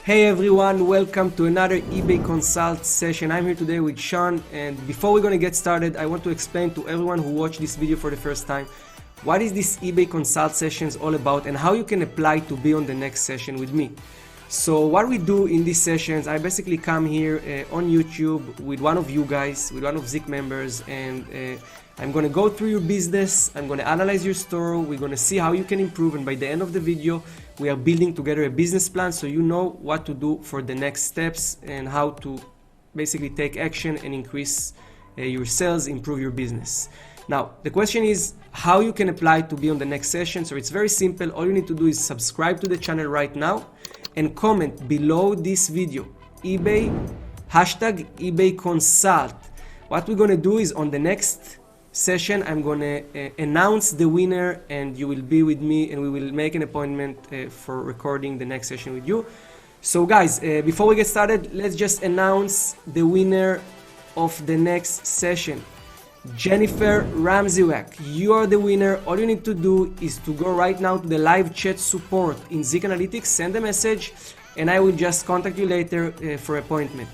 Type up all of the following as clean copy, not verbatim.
Hey everyone, welcome to another eBay Consult session. I'm here today with Shaun, and before we're going to get started, I want to explain to everyone who watched this video for the first time what is this eBay Consult sessions all about and how you can apply to be on the next session with me. So what we do in these sessions, I basically come here on YouTube with one of you guys, with one of Zik members, and I'm going to go through your business, I'm going to analyze your store, we're going to see how you can improve, and by the end of the video we are building together a business plan so you know what to do for the next steps and how to basically take action and increase your sales, improve your business. Now the question is how you can apply to be on the next session. So it's very simple. All you need to do is subscribe to the channel right now and comment below this video eBay #eBay Consult. What we're going to do is on the next session I'm going to announce the winner, and you will be with me and we will make an appointment for recording the next session with you. So guys, before we get started, let's just announce the winner of the next session. Jennifer Ramziwak, you are the winner. All you need to do is to go right now to the live chat support in Zik Analytics, send a message, and I will just contact you later for appointment.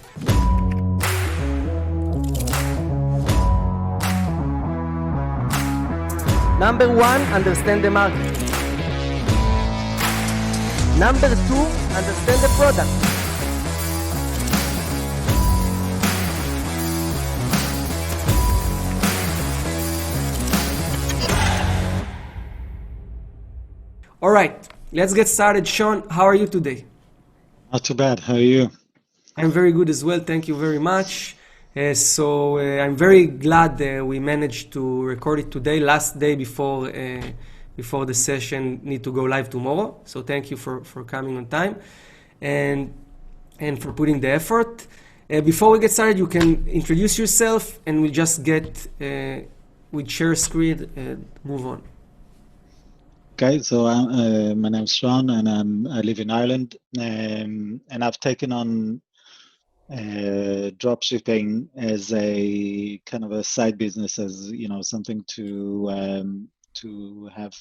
Number one, understand the market. Number two, understand the product. All right, let's get started. Shaun, how are you today? Not too bad. How are you? I'm very good as well. Thank you very much. I'm very glad we managed to record it today, last day before the session need to go live tomorrow. So thank you for coming on time and for putting the effort. Before we get started, you can introduce yourself and we'll just get with share screen and move on. Okay, so my name's Shaun and I live in Ireland, and I've taken on dropshipping as a kind of a side business, as you know, something to have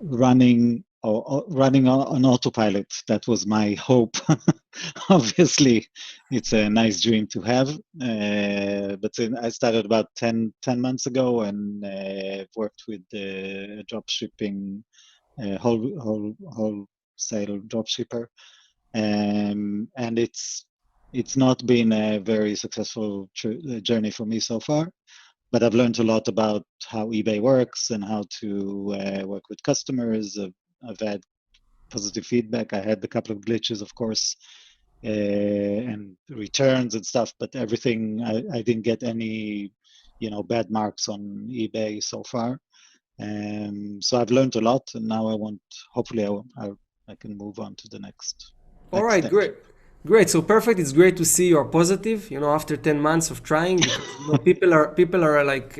running on autopilot. That was my hope. Obviously, it's a nice dream to have, but I started about 10 months ago, and worked with dropshipping, wholesale dropshipper. And it's not been a very successful journey for me so far, but I've learned a lot about how eBay works and how to work with customers. I've had positive feedback. I had a couple of glitches, of course, and returns and stuff, but everything, I didn't get any, bad marks on eBay so far. So I've learned a lot, and now hopefully I can move on to the next. All right, great. So perfect. It's great to see you're positive. After 10 months of trying, because, people are like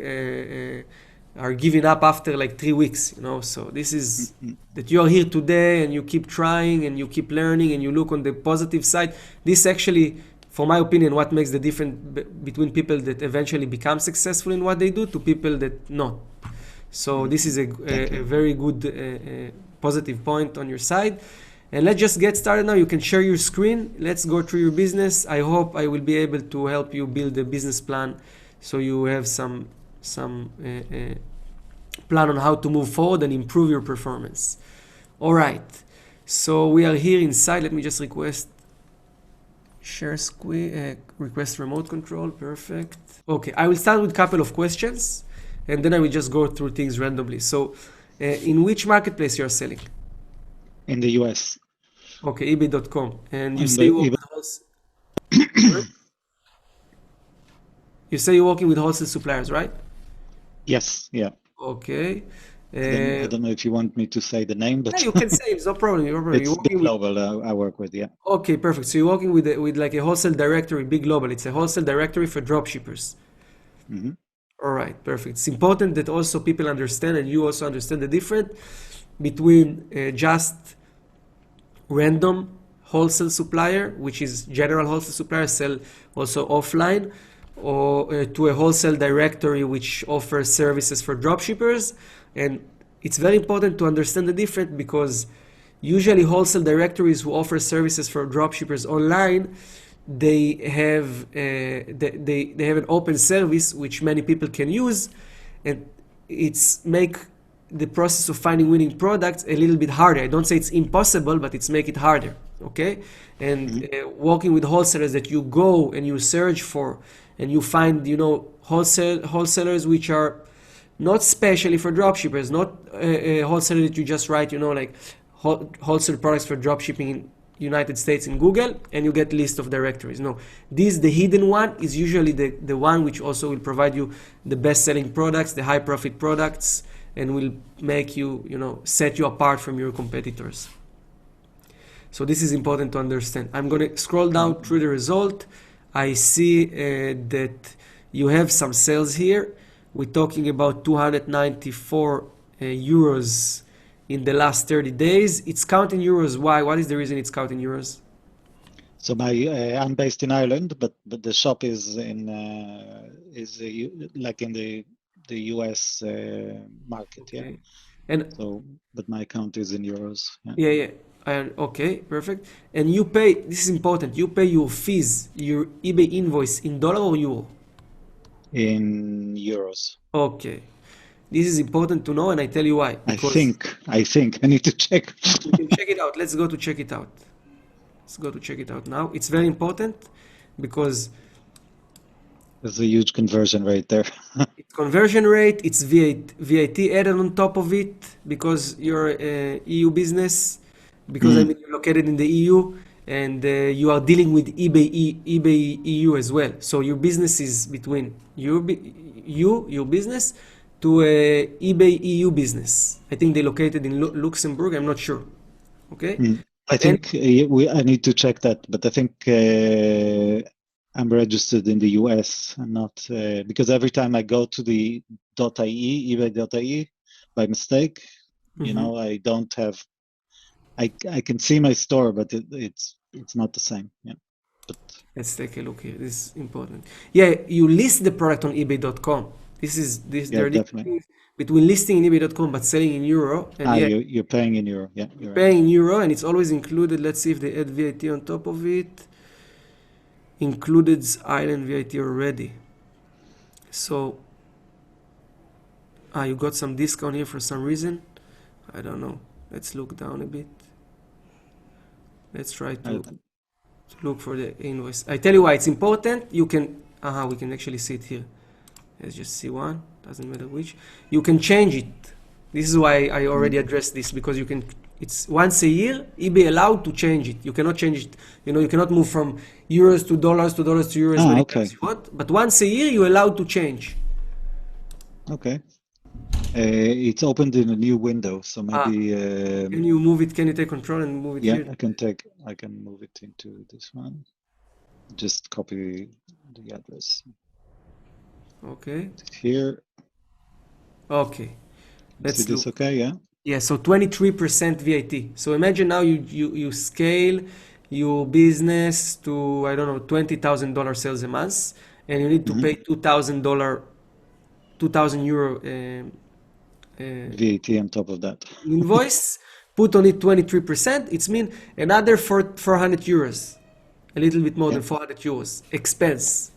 are giving up after like 3 weeks. So this is that you are here today and you keep trying and you keep learning and you look on the positive side. This actually, for my opinion, what makes the difference between people that eventually become successful in what they do to people that not. So this is a very good positive point on your side. And let's just get started now. You can share your screen. Let's go through your business. I hope I will be able to help you build a business plan so you have some plan on how to move forward and improve your performance. All right. So we are here inside. Let me just request share screen, request remote control. Perfect. Okay. I will start with a couple of questions and then I will just go through things randomly. So in which marketplace you are selling? In the US. Okay, eBay.com. And you say you're working with wholesale suppliers, right? Yes, yeah. Okay. I don't know if you want me to say the name, but yeah, you can say it's no problem. it's Big Global I work with, yeah. Okay, perfect. So you're working with like a wholesale directory, Big Global. It's a wholesale directory for dropshippers. Mm-hmm. All right, perfect. It's important that also people understand, and you also understand the difference between just random wholesale supplier, which is general wholesale supplier, sell also offline, or to a wholesale directory which offers services for dropshippers. And it's very important to understand the difference because Usually wholesale directories who offer services for dropshippers online, they have they have an open service which many people can use, and it's make the process of finding winning products a little bit harder. I don't say it's impossible, but it's make it harder. Okay, and working with wholesalers that you go and you search for, and you find wholesalers which are not specially for dropshippers, not a wholesaler that you just write like wholesale products for dropshipping in United States in Google, and you get list of directories. No, the hidden one is usually the one which also will provide you the best selling products, the high profit products, and will make you, set you apart from your competitors. So this is important to understand. I'm going to scroll down through the result. I see that you have some sales here. We're talking about 294 euros in the last 30 days. It's counting euros. Why? What is the reason it's counting euros? So I'm based in Ireland, but the shop is like in the US market. Okay. Yeah. And but my account is in euros. yeah. Okay, perfect. And you pay, this is important, you pay your fees, your eBay invoice in dollar or euro? In euros. Okay. This is important to know, and I tell you why. I think I need to check. You can check it out. Let's go to check it out. Let's go to check it out now. It's very important because there's a huge conversion rate there. it's conversion rate, it's VAT added on top of it because you're a EU business, because you're located in the EU, and you are dealing with eBay EU as well. So your business is between your business to eBay EU business. I think they're located in Luxembourg. I'm not sure. Okay. I think I need to check that, but I think I'm registered in the US and not because every time I go to the .ie, eBay.ie by mistake, I don't have. I can see my store, but it's not the same. Yeah. But let's take a look here. This is important. Yeah, you list the product on eBay.com. There are differences between listing in eBay.com but selling in euro. And you're paying in euro. Yeah, you're paying in euro, and it's always included. Let's see if they add VAT on top of it. Included island VAT already. So, you got some discount here for some reason. I don't know. Let's look down a bit. Let's try to look for the invoice. I tell you why it's important. You can, we can actually see it here. Let's just see one. Doesn't matter which. You can change it. This is why I already addressed this, because you can. It's once a year. eBay allowed to change it. You cannot change it. You cannot move from euros to dollars to dollars to euros many times you want. But once a year, you're allowed to change. Okay. It's opened in a new window, so maybe. Can you move it? Can you take control and move it here? Yeah, I can move it into this one. Just copy the address. Okay. Here. Okay. Let's see this. Okay, yeah. Yeah. So 23% VAT. So imagine now you scale your business to $20,000 sales a month, and you need to pay €2,000 VAT on top of that. Invoice, put on it 23%. It's mean another 400 euros, a little bit more than 400 euros expense.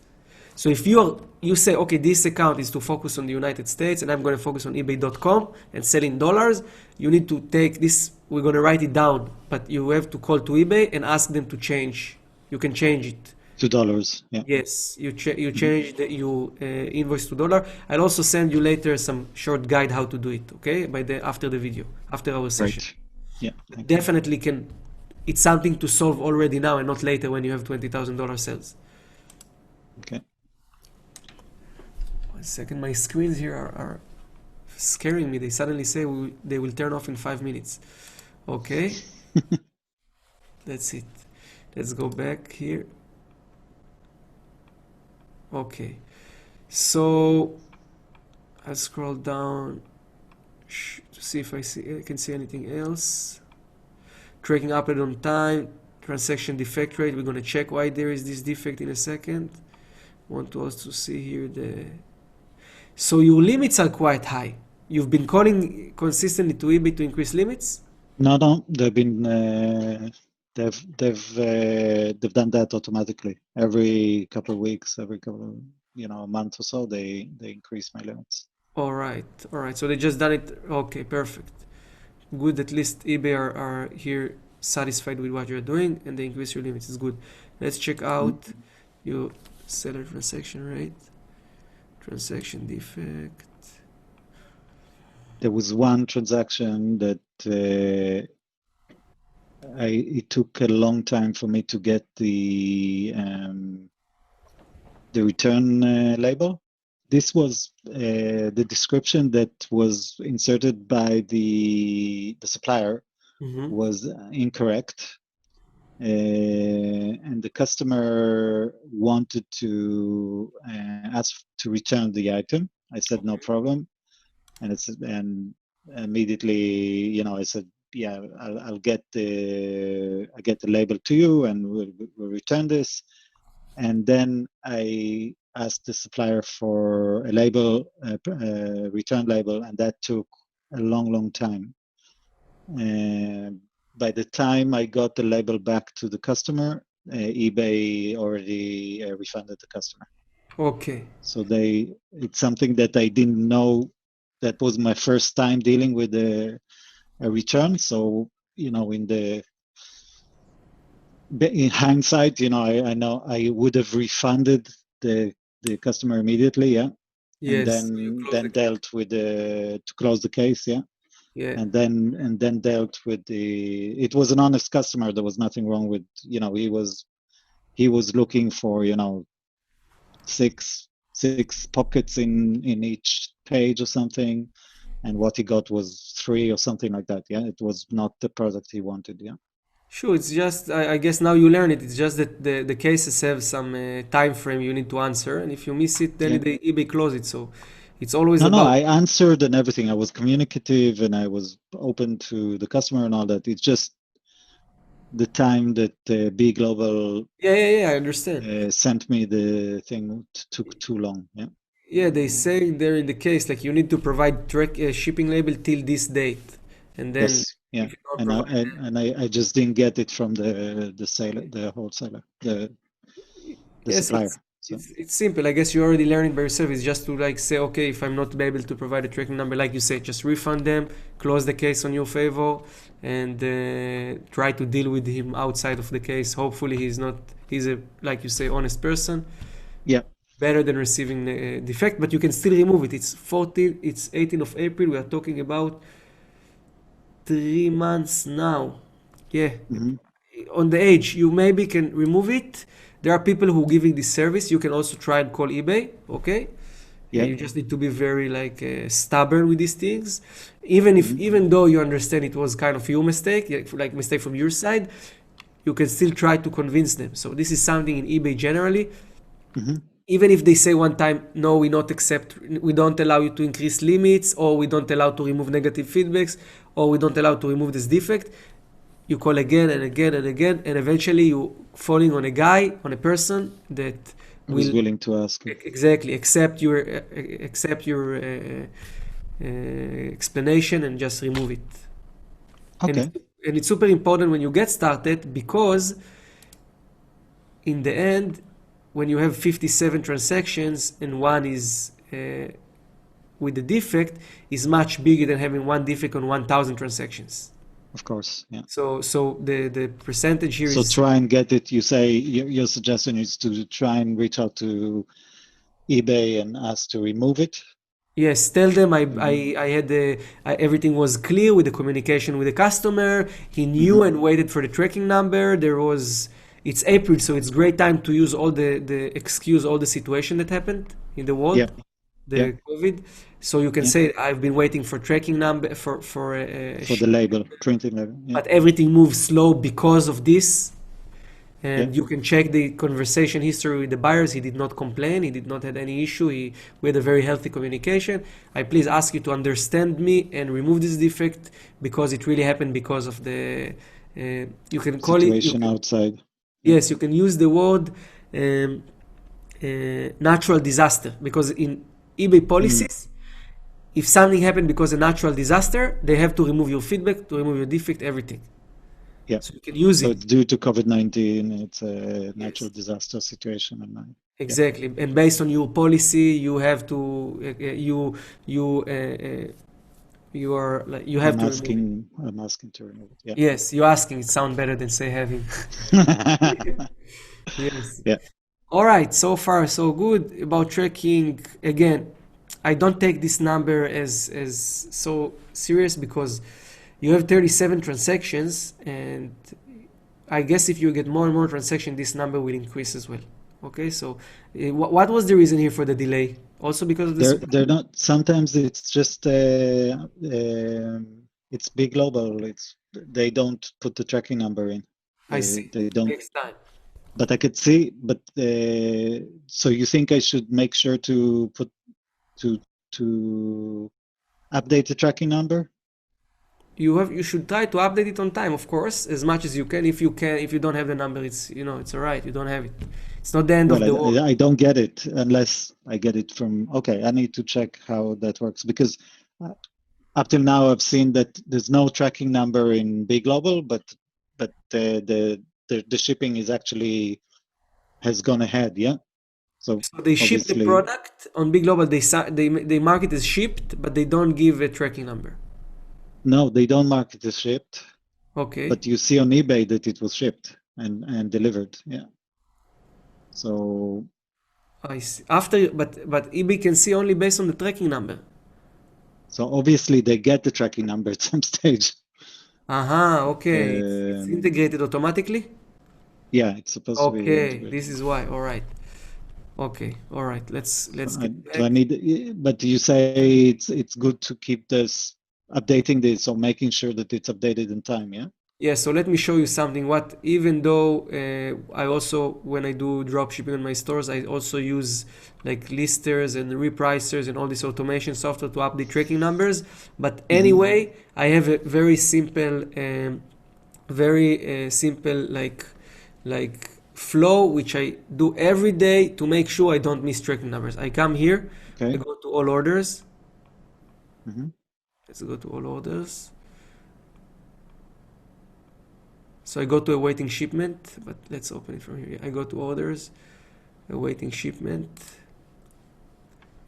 So if you say, okay, this account is to focus on the United States, and I'm going to focus on eBay.com and sell in dollars, you need to take this. We're going to write it down, but you have to call to eBay and ask them to change. You can change it. $2, yeah. Yes, you change your invoice to dollar. I'll also send you later some short guide how to do it. Okay, after the video, after our session. Right. Yeah. Definitely can. It's something to solve already now and not later when you have $20,000 sales. Okay. 1 second, my screens here are scaring me. They suddenly say they will turn off in 5 minutes. Okay. That's it. Let's go back here. Okay, so I'll scroll down to see if I can see anything else. Tracking upload on time, transaction defect rate. We're going to check why there is this defect in a second. Want to also see here so your limits are quite high. You've been calling consistently to eBay to increase limits? No, no, they've done that automatically. Every couple of weeks, every couple of, a month or so, they increase my limits. All right, all right. So they just done it. Okay, perfect. Good. At least eBay are here satisfied with what you're doing, and they increase your limits. It's good. Let's check Mm. out your seller transaction rate, transaction defect. There was one transaction that it took a long time for me to get the return label. This was the description that was inserted by the supplier Mm-hmm. was incorrect, and the customer wanted to ask to return the item. I said no problem, and immediately, I said, yeah, I get the label to you, and we'll return this. And then I asked the supplier for a label, a return label, and that took a long, long time. By the time I got the label back to the customer, eBay already refunded the customer. Okay. So it's something that I didn't know. That was my first time dealing with a return. So, in hindsight, I know I would have refunded the customer immediately, yeah, and Yes. You then close the then case. dealt with the to close the case, yeah, Yeah. and then dealt with it was an honest customer. There was nothing wrong with, he was looking for, six pockets in each page or something, and what he got was three or something like that. Yeah, it was not the product he wanted. Yeah, Sure. It's just I guess now you learn it. It's just that the cases have some time frame you need to answer, and if you miss it, then yeah. the eBay close it. So it's always No, no, about I answered and everything. I was communicative and I was open to the customer and all that. It's just the time that B Global yeah, yeah, yeah. I understand. sent me the thing took too long. Yeah. Yeah, they say there in the case like you need to provide track shipping label till this date, and then Yes. Yeah. if you don't And I provide and, and I just didn't get it from the wholesaler, the yes, supplier. So it's simple. I guess you already learned it by yourself. It's just to like say, okay, if I'm not able to provide a tracking number, like you said, just refund them, close the case on your favor, and try to deal with him outside of the case. Hopefully, he's a like you say honest person. yeah. Better than receiving the defect, but you can still remove it. It's 14, it's 18th of April. We are talking about 3 months now. Yeah, Hmm. on the age, you maybe can remove it. There are people who giving this service. You can also try and call eBay. Okay, Yeah. you just need to be very like stubborn with these things. Even if Hmm. even though you understand it was kind of your mistake, like mistake from your side, you can still try to convince them. So this is something in eBay generally. Hmm. Even if they say one time, no, we don't allow you to increase limits, or we don't allow to remove negative feedbacks, or we don't allow to remove this defect, you call again and again and again, and eventually you falling on a guy, on a person that Who's will willing to ask? exactly accept your explanation and just remove it. And it's, Okay. and it's super important when you get started because in the end, when you have 57 transactions and one is with the defect, is much bigger than having one defect on 1,000 transactions. Of course. Yeah. So the percentage here So is try and get it. You say your suggestion is to try and reach out to eBay and ask to remove it. yes. Tell them Hmm. I had everything was clear with the communication with the customer. He knew Hmm. and waited for the tracking number. There was it's April, so it's great time to use all the excuse all the situation that happened in the Yeah. world, Yeah. the COVID. So you can Yeah. say I've been waiting for tracking number for For the label, printing label. Yeah. but everything moves slow because of this. Yeah. And you can check the conversation history with the buyers. He did not complain. He did not have any issue. We had a very healthy communication. I please ask you to understand me and remove this defect because it really happened because of the. You can call it. Situation outside. Yeah. Yes, you can use the word natural disaster because in eBay Mm. policies if something happened because of a natural disaster, they have to remove your feedback, to remove your defect, everything. Yeah. So you can use So it. it's due to COVID-19. It's a natural Yes. disaster situation, and yeah, Exactly. And based on your policy, you have to you you are like you have to remove it. I'm asking to remove it. Yes, you asking. It sound better than say having. Yeah. Yes. Yeah. All right. So far, so good about tracking. Again, I don't take this number as so serious because you have 37 transactions, and I guess if you get more and more transaction, this number will increase as well. Okay. So, what was the reason here for the delay? Also because of the They're supply? not. Sometimes it's just it's big global. It's they don't put the tracking number in. I see. They don't. Next time. But I could see. But so you think I should make sure to put to to update the tracking number? You should try to update it on time, of course, as much as you can. If you don't have the number, it's all right. You don't have it. It's not the end Well, of the world. I don't get it unless I get it from. Okay, I need to check how that works because uh, up till now I've seen that there's no tracking number in Big Global, but the shipping is actually has gone ahead. Yeah. So So they ship the obviously, product on Big Global. They mark it as shipped, but they don't give a tracking number. no, they don't mark it as shipped, Okay, but you see on eBay that it was shipped and delivered. Yeah. So I see. After, but eBay can see only based on the tracking number. so obviously they get the tracking number at some stage. Aha, okay. It's Um, integrated automatically. yeah, it's supposed to be Okay, this integrated. is why. All right. Okay, all right. Let's get Do I back. need? But you say it's good to keep this updating this or making sure that it's updated in time. Yeah. Yeah, so let me show you something. What even though I also when I do drop shipping on my stores, I also use like listers and repricers and all this automation software to update tracking numbers. But Mm-hmm. anyway, I have a very simple like flow which I do every day to make sure I don't miss tracking numbers. I come here, I Okay. go to all orders. Mm-hmm. Let's go to all orders. So I go to awaiting shipment, but let's open it from here. I go to orders, awaiting shipment,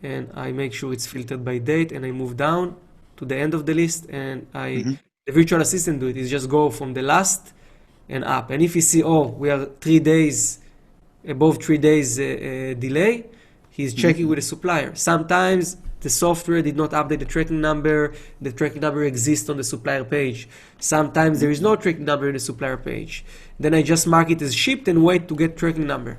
and I make sure it's filtered by date, and I move down to the end of the list, and Mm-hmm. the virtual assistant do it. Is just go from the last and up. And if you see, oh, we are 3 days above 3 days delay, he's Mm-hmm. checking with the supplier. Sometimes the software did not update the tracking number. The tracking number exists on the supplier page. Sometimes there is no tracking number in the supplier page. Then I just mark it as shipped and wait to get tracking number.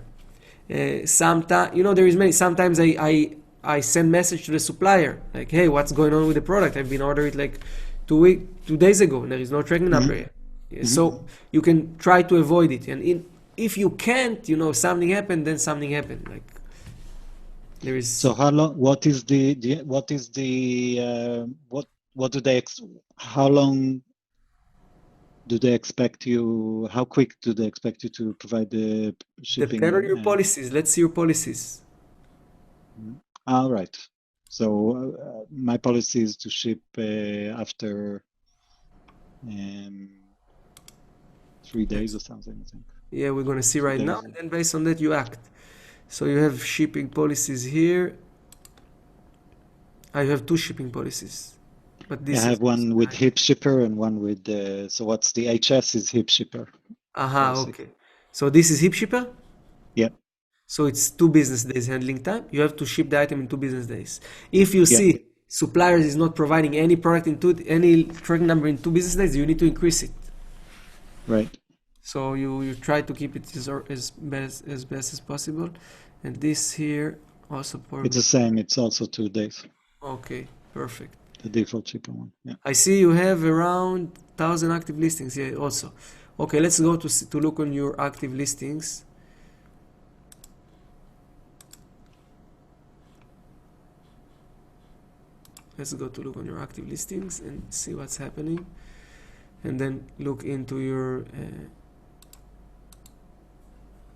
Sometimes, there is many. Sometimes I send message to the supplier like, hey, what's going on with the product? I've been ordered it like 2 days ago, and there is no tracking number Mm-hmm. yet. Yeah, Mm-hmm. so you can try to avoid it, and if you can't, something happened, then something happened. Like there So is how long? What is what is the what do they how long do they expect you? How quick do they expect you to provide the depend on shipping? your policies. Let's see your policies. All right. So my policy is to ship after um, 3 days Let's, or something. I think yeah, we're gonna see two right now, days. and then based on that you act. So you have shipping policies here. I have two shipping policies, but I this is have one with hip shipper and one with so what's the HS is hip shipper aha, policy. okay. So this is hip shipper. Yeah, So it's 2 business days handling time. You have to ship the item in 2 business days. If you yeah, see suppliers is not providing any product any tracking number in 2 business days, you need to increase it. right. So you try to keep it as best as possible. And this here also It's the probably same. It's also 2 days. okay, perfect. The default shipper one. Yeah. I see you have around 1,000 active listings here also. Okay, let's go to look on your active listings. Let's go to look on your active listings and see what's happening, and then look into your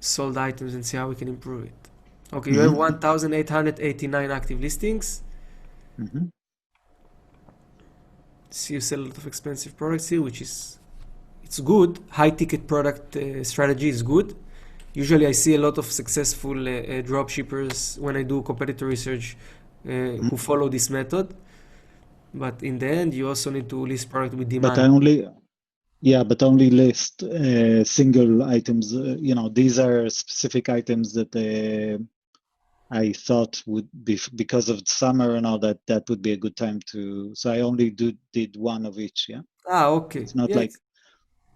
sold items and see how we can improve it. Okay, you have Mm-hmm. 1,889 active listings. Mm-hmm. See, you sell a lot of expensive products here, which is it's good. High ticket product strategy is good. Usually, I see a lot of successful drop shippers when I do competitor research who Mhm. follow this method. But in the end, you also need to list product with But I demand. only, yeah, but only list single items. These are specific items that I thought would be because of summer and all that. That would be a good time to. So I only did one of each. Yeah, Ah, okay. it's not Yeah, like it's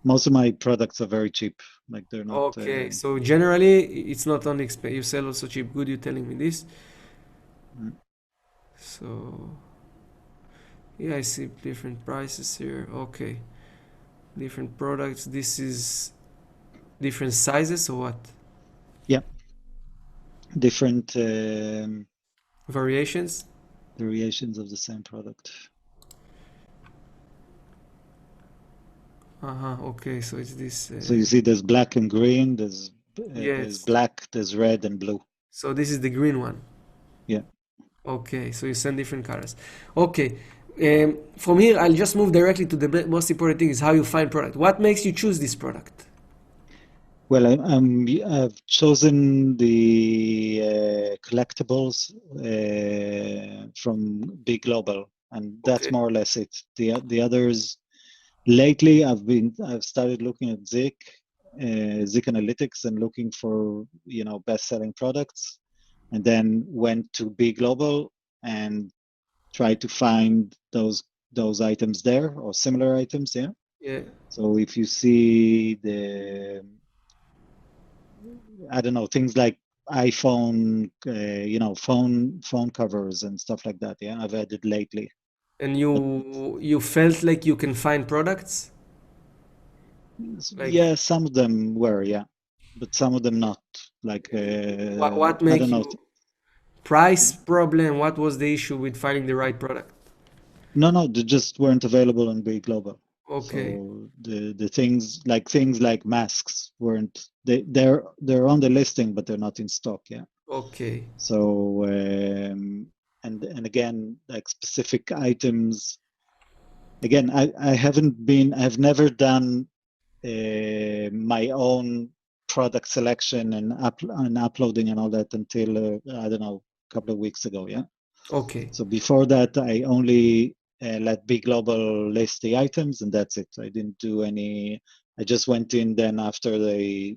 most of my products are very cheap. Like they're not. okay. So generally, it's not only you sell also cheap good. You're telling me this. Mm, So yeah, I see different prices here. Okay, different products. This is different sizes or what? yeah, different Variations? variations of the same product. Uh-huh. Okay, so it's this. So you see, there's black and green. There's Yes. black. There's red and blue. So this is the green one. Yeah. Okay, so you send different colors. Okay. From here, I'll just move directly to the most important thing is how you find product. What makes you choose this product? Well, I've chosen the collectibles from Big Global, and that's Okay. more or less it. The others lately, I've started looking at Zik Analytics, and looking for best-selling products, and then went to Big Global and tried to find those items there or similar items. Yeah. Yeah. So if you see the I don't know, things like iPhone, phone covers and stuff like that. Yeah, I've added lately. And But you felt like you can find products? Like yeah, some of them were, yeah, but some of them not. Like what I don't make know. you price problem? What was the issue with finding the right product? No, they just weren't available on Be Global. Okay. So the things like masks weren't. They're on the listing, but they're not in stock. Yeah. Okay. So and again, like specific items. Again, I've never done my own product selection and uploading and all that until I don't know, a couple of weeks ago. Yeah. Okay. So before that, I only let Big Global list the items, and that's it. I didn't do any. I just went in then after they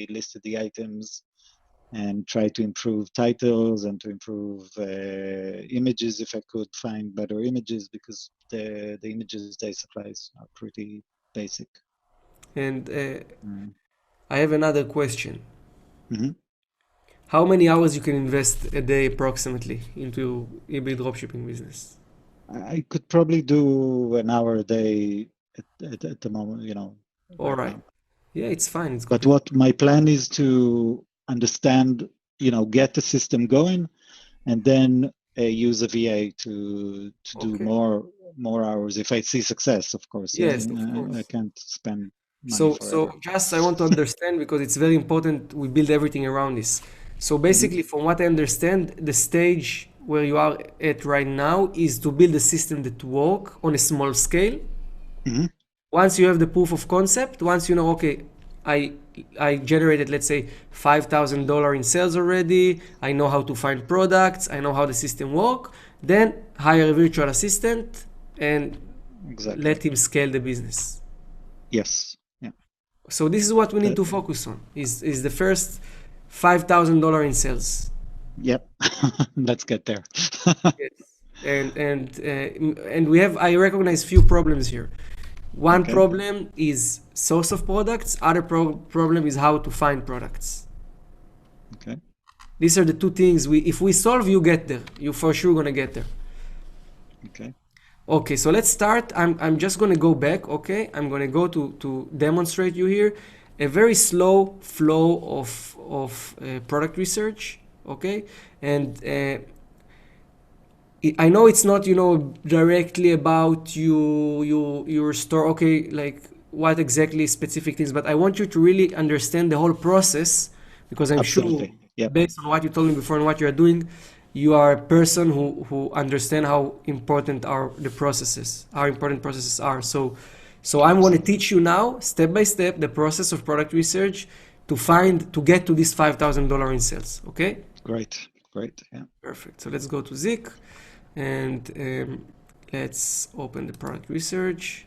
listed the items and try to improve titles and to improve images if I could find better images, because the images they supply are pretty basic. And Mm. I have another question. Hmm. How many hours you can invest a day approximately into eBay dropshipping business? I could probably do an hour a day at the moment, All right right. now. Yeah, it's fine. It's But completely what my plan is to understand, get the system going, and then use a VA to do okay. more hours if I see success, of course. Yeah, Yes, of I course. can't spend money So forever. just I want to understand because it's very important we build everything around this. So Hmm. basically, from what I understand, the stage where you are at right now is to build a system that work on a small scale. Hmm. Once you have the proof of concept, once you know, okay, I I generated, let's say, $5,000 in sales already. I know how to find products. I know how the system work. Then hire a virtual assistant and Exactly. let him scale the business. Yes. Yeah. So this is what we need That, to focus on. Is the first $5,000 in sales. yep. Let's get there. Yes. And we have I recognize few problems here. One Okay. problem is source of products. Other problem is how to find products. Okay. These are the two things we if we solve, you get there. You for sure gonna get there. Okay. Okay, so let's start. I'm just gonna go back. Okay, I'm gonna go to demonstrate you here a very slow flow of product research. Okay, and I know it's not directly about your store. Okay, like what exactly specific things, but I want you to really understand the whole process because I'm sure Absolutely. Yep. based on what you told me before and what you're doing, you are a person who understand how important are the processes, how important processes are. So I'm going to teach you now, step by step, the process of product research to get to this $5,000 in sales. Okay? Great, great. Yeah. Perfect. So let's go to Zik and let's open the product research.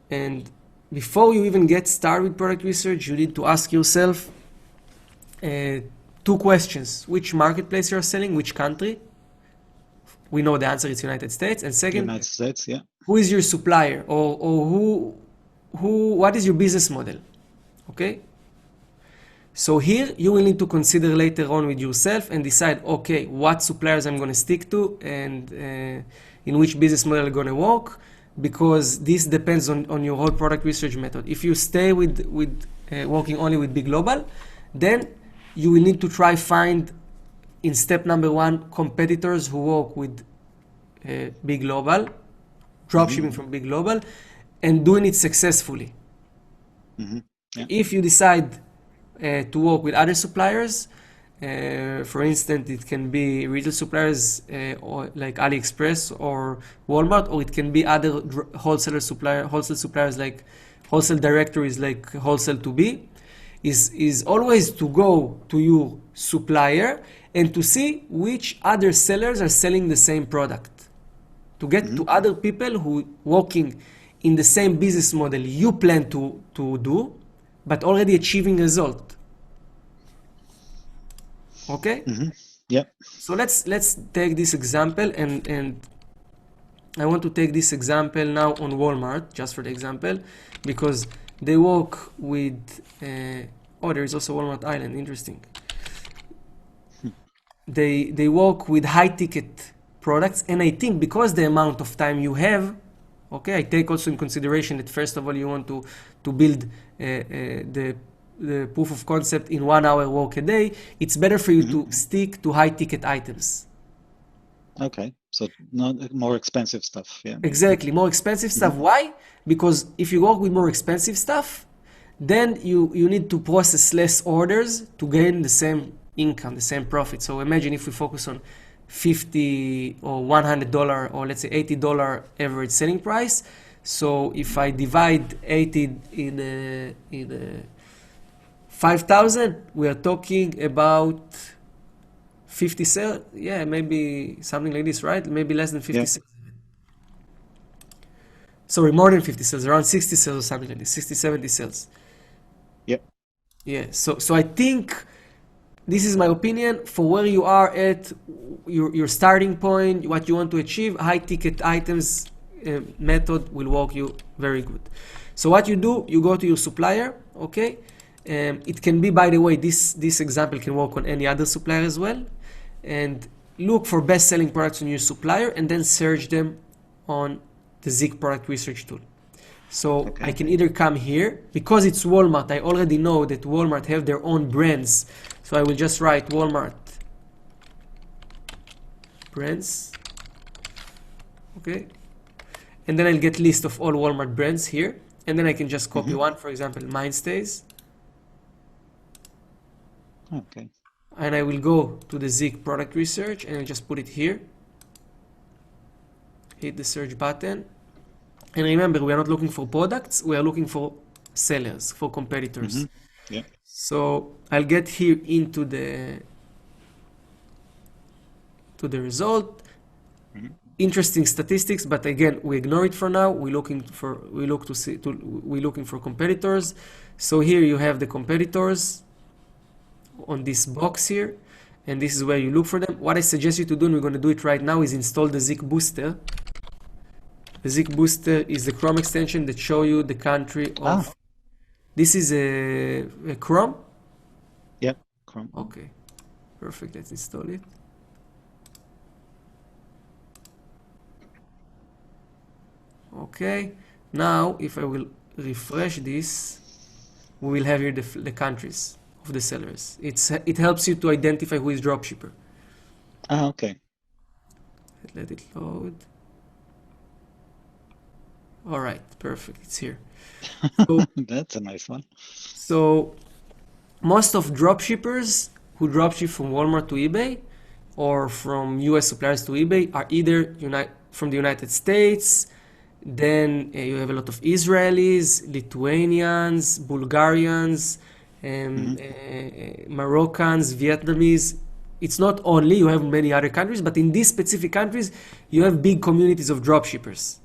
And before you even get started with product research, you need to ask yourself two questions. Which marketplace you're selling, which country? We know the answer is United States. And second, United States, yeah. who is your supplier, or what is your business model? Okay? So here you will need to consider later on with yourself and decide, okay, what suppliers I'm going to stick to and in which business model I'm going to work, because this depends on your whole product research method. If you stay with working only with big global, then you will need to try find in step number 1 competitors who work with big global, dropshipping from big global, and doing it successfully. Yeah. If you decide to work with other suppliers, for instance, it can be retail suppliers or like AliExpress or Walmart, or it can be other wholesale suppliers like wholesale directories like Wholesale to be, is always to go to your supplier and to see which other sellers are selling the same product. To get to other people who working in the same business model you plan to do, but already achieving result. Okay? Yeah. So let's take this example, and I want to take this example now on Walmart, just for the example, because they work with there is also Walmart Island, interesting. They work with high ticket products, and I think because the amount of time you have, okay, I take also in consideration that first of all you want to build the proof of concept in 1 hour work a day. It's better for you to stick to high ticket items. Okay, so not more expensive stuff. Yeah. Exactly, more expensive stuff. Why? Because if you work with more expensive stuff, then you need to process less orders to gain the same income, the same profit. So imagine if we focus on $50 or $100 or let's say $80 average selling price. So if I divide 80 in 5,000, we are talking about 50 sales. Yeah, maybe something like this, right? Maybe less than 50 Yeah. sales. Sorry, more than 50 sales, around 60 sales or something like this, 60, 70 sales. Yeah. Yeah, so I think this is my opinion for where you are at your starting point, what you want to achieve. High ticket items method will work you very good. So what you do, you go to your supplier, okay? It can be, by the way, this example can work on any other supplier as well, and look for best selling products on your supplier and then search them on the Zik product research tool. So Okay. I can either come here, because it's Walmart, I already know that Walmart have their own brands. So I will just write Walmart brands. Okay. And then I'll get list of all Walmart brands here. And then I can just copy one, for example, mine stays. Okay. And I will go to the Zik product research and I'll just put it here. Hit the search button. And remember, we are not looking for products, we are looking for sellers, for competitors. Yeah. So I'll get here into the result. Interesting statistics, but again, we ignore it for now. We're looking for competitors. So here you have the competitors on this box here, and this is where you look for them. What I suggest you to do, and we're going to do it right now, is install the Zik Booster. The Zik Booster is the Chrome extension that show you the country of. This is a Chrome. Yeah. Chrome. Okay, perfect. Let's install it. Okay, now if I will refresh this, we will have here the countries of the sellers. It helps you to identify who is dropshipper. Okay. Let it load. All right, perfect. It's here. So, That's a nice one. so most of dropshippers who dropship from Walmart to eBay, or from US suppliers to eBay are either from the United States, then you have a lot of Israelis, Lithuanians, Bulgarians, Moroccans, Vietnamese. It's not only, you have many other countries, but in these specific countries, you have big communities of dropshippers.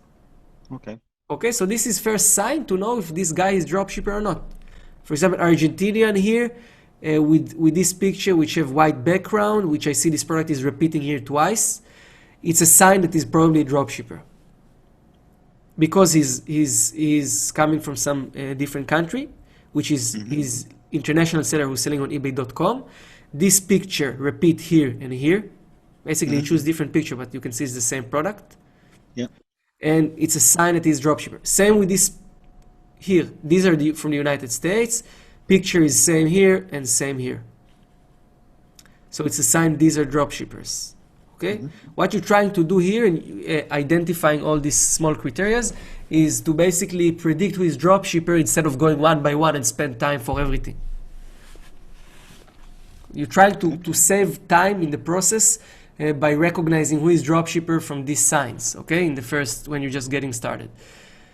Okay. Okay, so this is first sign to know if this guy is dropshipper or not. For example, Argentinian here, with this picture, which have white background, which I see this product is repeating here twice. It's a sign that he's probably a dropshipper. Because he's coming from some different country, which is his international seller who's selling on ebay.com. This picture repeat here and here. Basically, you choose different picture, but you can see it's the same product. Yeah. And it's a sign that he's dropshipper. Same with this here. These are from the United States. Picture is same here and same here. So it's a sign these are dropshippers. Okay? What you're trying to do here in identifying all these small criteria is to basically predict who is dropshipper instead of going one by one and spend time for everything. You're trying to save time in the process by recognizing who is dropshipper from these signs, okay? In the first, when you're just getting started.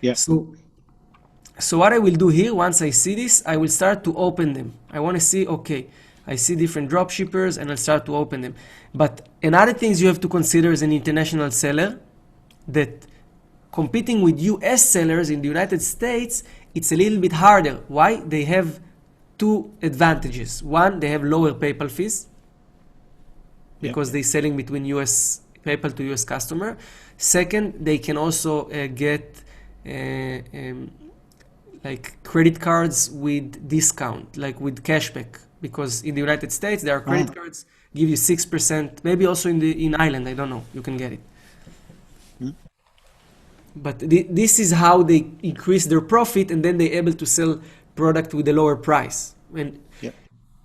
Yeah. So what I will do here, once I see this, I will start to open them. I want to see, okay, I see different dropshippers and I'll start to open them. But another things you have to consider as an international seller, that competing with US sellers in the United States, it's a little bit harder. Why? They have two advantages. One, they have lower PayPal fees because they're selling between US PayPal to US customer. Second, they can also get like credit cards with discount, like with cashback. Because in the United States, there are credit cards give you 6%. Maybe also in Ireland, I don't know. You can get it. But this is how they increase their profit, and then they're able to sell product with a lower price. And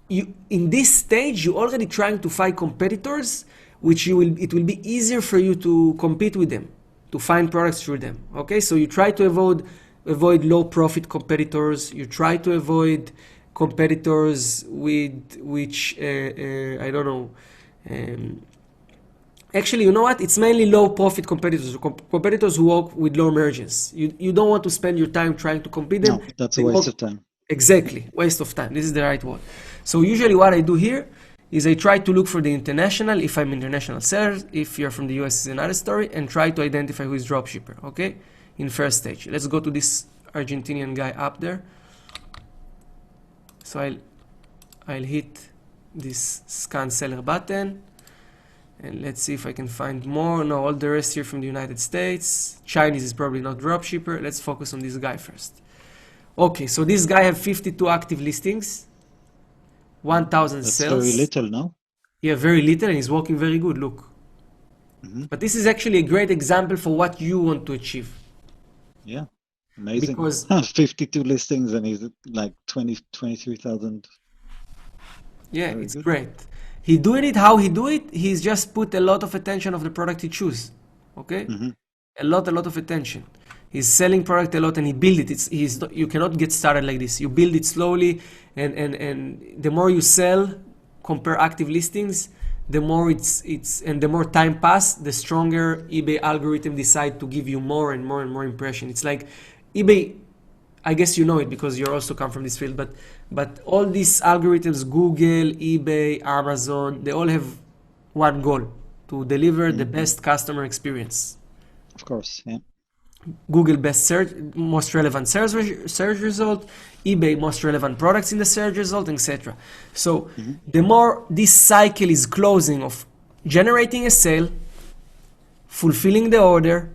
you, in this stage, you're already trying to find competitors, which it will be easier for you to compete with them, to find products through them. Okay, so you try to avoid low profit competitors. You try to avoid competitors with which I don't know. Actually, you know what? It's mainly low profit competitors, competitors who work with low margins. You don't want to spend your time trying to compete them. No, that's a waste of time. Exactly, waste of time. This is the right word. So usually what I do here is I try to look for the international, if I'm international seller. If you're from the US, it's another story, and try to identify who is dropshipper, okay? In first stage. Let's go to this Argentinian guy up there. So I'll hit this scan seller button. And let's see if I can find more. No, all the rest here from the United States. Chinese is probably not dropshipper. Let's focus on this guy first. Okay, so this guy have 52 active listings, 1,000 That's sales. very little, no? Yeah, very little, and he's working very good, look. But this is actually a great example for what you want to achieve. Yeah, amazing. Because 52 listings and he's at like 23,000. yeah, Very it's good. great. He doing it how he do it. He's just put a lot of attention of the product he choose. Okay, a lot of attention. He's selling product a lot and he build it. You cannot get started like this. You build it slowly, and the more you sell, compare active listings, the more and the more time pass, the stronger eBay algorithm decide to give you more and more and more impression. It's like eBay. I guess you know it because you also come from this field, but all these algorithms, Google, eBay, Amazon, they all have one goal: to deliver the best customer experience. Of course, yeah. Google best search, most relevant search result, eBay most relevant products in the search result, etc. So the more this cycle is closing of generating a sale, fulfilling the order,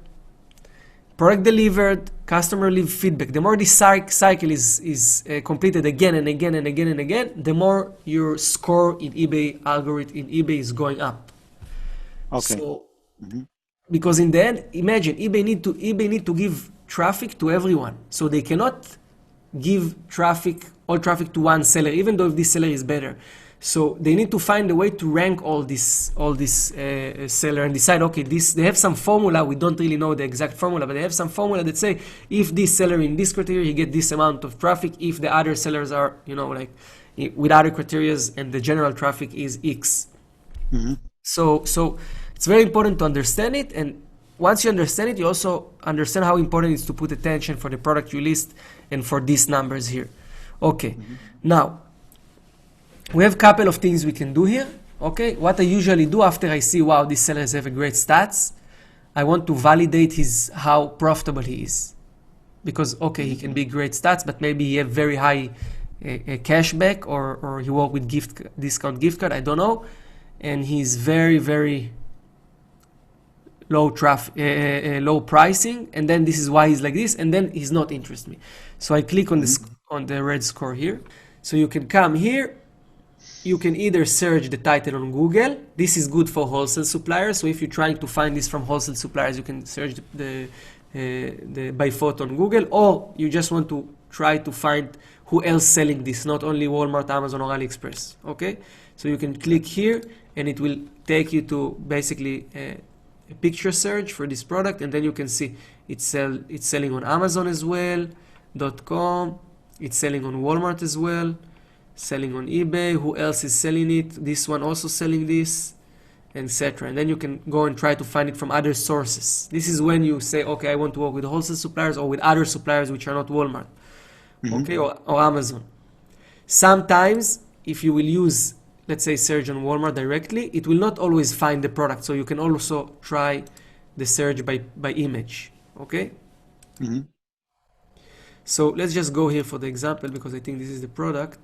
product delivered, customer leave feedback, the more this cycle is completed again and again and again and again, the more your score in eBay algorithm in eBay is going up. Okay. So, because in the end, imagine eBay need to give traffic to everyone, so they cannot give all traffic to one seller, even though if this seller is better. So they need to find a way to rank all this seller and decide, okay, they have some formula. We don't really know the exact formula, but they have some formula that say if this seller in this criteria, he get this amount of traffic. If the other sellers are, like with other criteria and the general traffic is X. So it's very important to understand it, and once you understand it, you also understand how important it is to put attention for the product you list and for these numbers here. Okay, now we have a couple of things we can do here. Okay, what I usually do after I see, wow, these sellers have a great stats, I want to validate how profitable he is. Because, okay, he can be great stats, but maybe he have very high cashback, or he work with discount gift card, I don't know. And he's very, very low low pricing, and then this is why he's like this, and then he's not interested me. So I click on on the red score here. So you can come here. You can either search the title on Google. This is good for wholesale suppliers. So if you're trying to find this from wholesale suppliers, you can search the by photo on Google, or you just want to try to find who else selling this, not only Walmart, Amazon, or AliExpress. Okay, so you can click here, and it will take you to basically a picture search for this product, and then you can see it's selling on Amazon as well, .com. It's selling on Walmart as well, selling on eBay. Who else is selling it? This one also selling this, etc. And then you can go and try to find it from other sources. This is when you say, okay, I want to work with wholesale suppliers or with other suppliers which are not Walmart, okay, or Amazon. Sometimes, if you will use, let's say, search on Walmart directly, it will not always find the product. So you can also try the search by image, okay? So let's just go here for the example, because I think this is the product.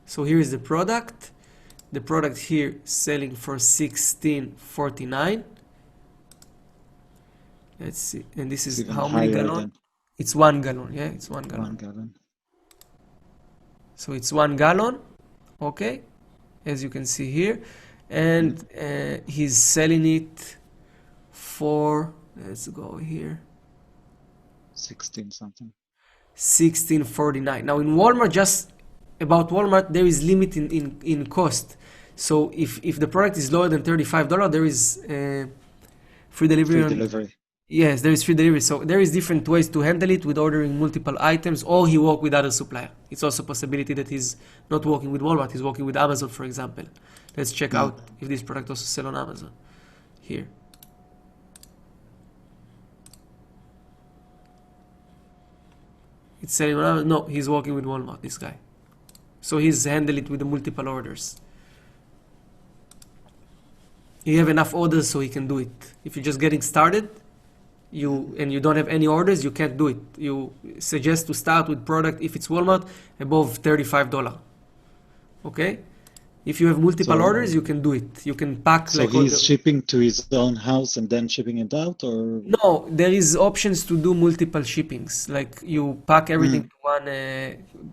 So here is the product. The product here selling for $16.49. Let's see, and this is how many gallon? It's 1 gallon. Yeah, it's 1 gallon. 1 gallon. So it's 1 gallon. Okay, as you can see here, and he's selling it for, let's go here, 16 something. $16.49. Now in Walmart, just about Walmart, there is limit in cost. So if the product is lower than $35, there is free delivery. Free delivery. Yes, there is free delivery. So there is different ways to handle it, with ordering multiple items, or he work with other supplier. It's also a possibility that he's not working with Walmart, he's working with Amazon, for example. Let's check out if this product also sell on Amazon. Here. It's selling on Amazon. No, he's working with Walmart, this guy. So he's handled it with the multiple orders. You have enough orders so he can do it. If you're just getting started, and you don't have any orders, you can't do it. You suggest to start with product, if it's Walmart, above $35. Okay? If you have multiple orders, you can do it. You can pack. So he's shipping to his own house and then shipping it out, or? No, there is options to do multiple shippings. Like you pack everything to one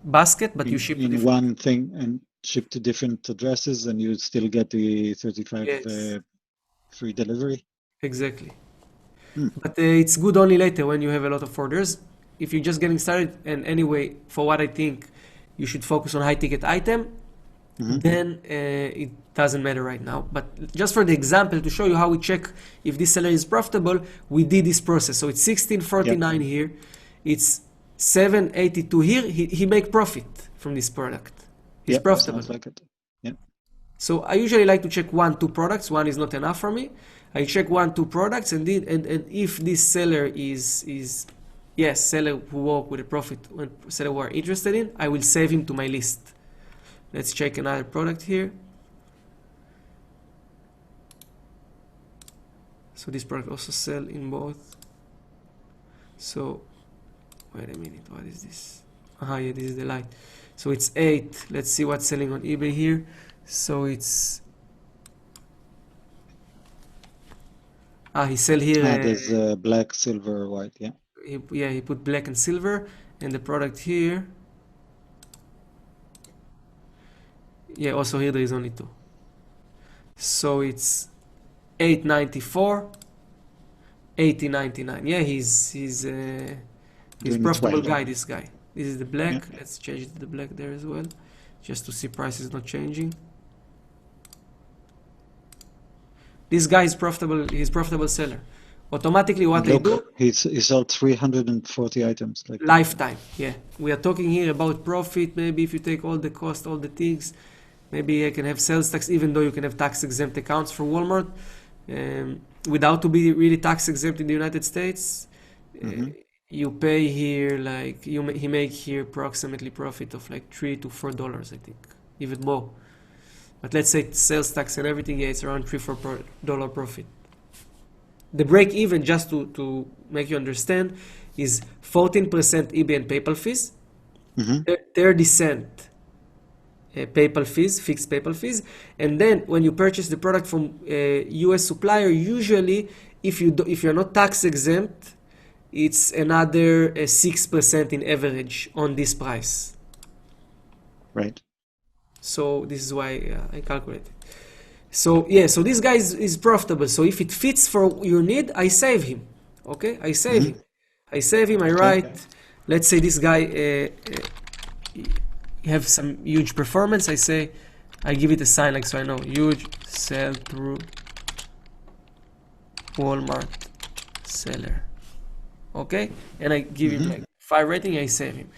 basket, but you ship in one thing and ship to different addresses, and you still get the 35 free delivery. Exactly. But it's good only later when you have a lot of orders. If you're just getting started, and anyway, for what I think, you should focus on high ticket item, then it doesn't matter right now. But just for the example, to show you how we check if this seller is profitable, we did this process. So it's $16.49 here, it's $7.82 here. He make profit from this product. He's profitable. Sounds like it. Yeah. So I usually like to check 1-2 products. One is not enough for me. I check 1-2 products, and if this seller is seller who work with a profit, seller who are interested in, I will save him to my list. Let's check another product here. So this product also sell in both. So wait a minute, what is this? Yeah, this is the light. So it's 8. Let's see what's selling on eBay here. So it's he sell here. There's black, silver, white. Yeah. He put black and silver, and the product here. Yeah, also here there is only 2. So it's $8.94, $80.99. Yeah, he's profitable guy. This guy. This is the black. Let's change it to the black there as well, just to see prices not changing. This guy is profitable. He's profitable seller. Automatically, what they do? He sold 340 items. Like lifetime. Yeah, we are talking here about profit. Maybe if you take all the cost, all the things, Maybe I can have sales tax, even though you can have tax exempt accounts for Walmart, without to be really tax exempt in the United States. Mm-hmm. You pay here like he make here approximately profit of like $3 to $4, I think, even more. But let's say sales tax and everything, yeah, it's around $3 to $4 profit. The break even, just to make you understand, is 14% eBay and PayPal fees, Mm-hmm. 30 cent PayPal fees, fixed PayPal fees, and then when you purchase the product from a US supplier, usually if you're not tax exempt, it's another 6% in average on this price. Right. So this is why I calculate. So yeah, so this guy is profitable. So if it fits for your need, I save him. Okay, I save Mm-hmm. him. I save him. I Okay. write. Let's say this guy have some huge performance. I say, I give it a sign like so I know huge sell through Walmart seller. Okay, and I give him Mm-hmm. like 5 rating. I save him.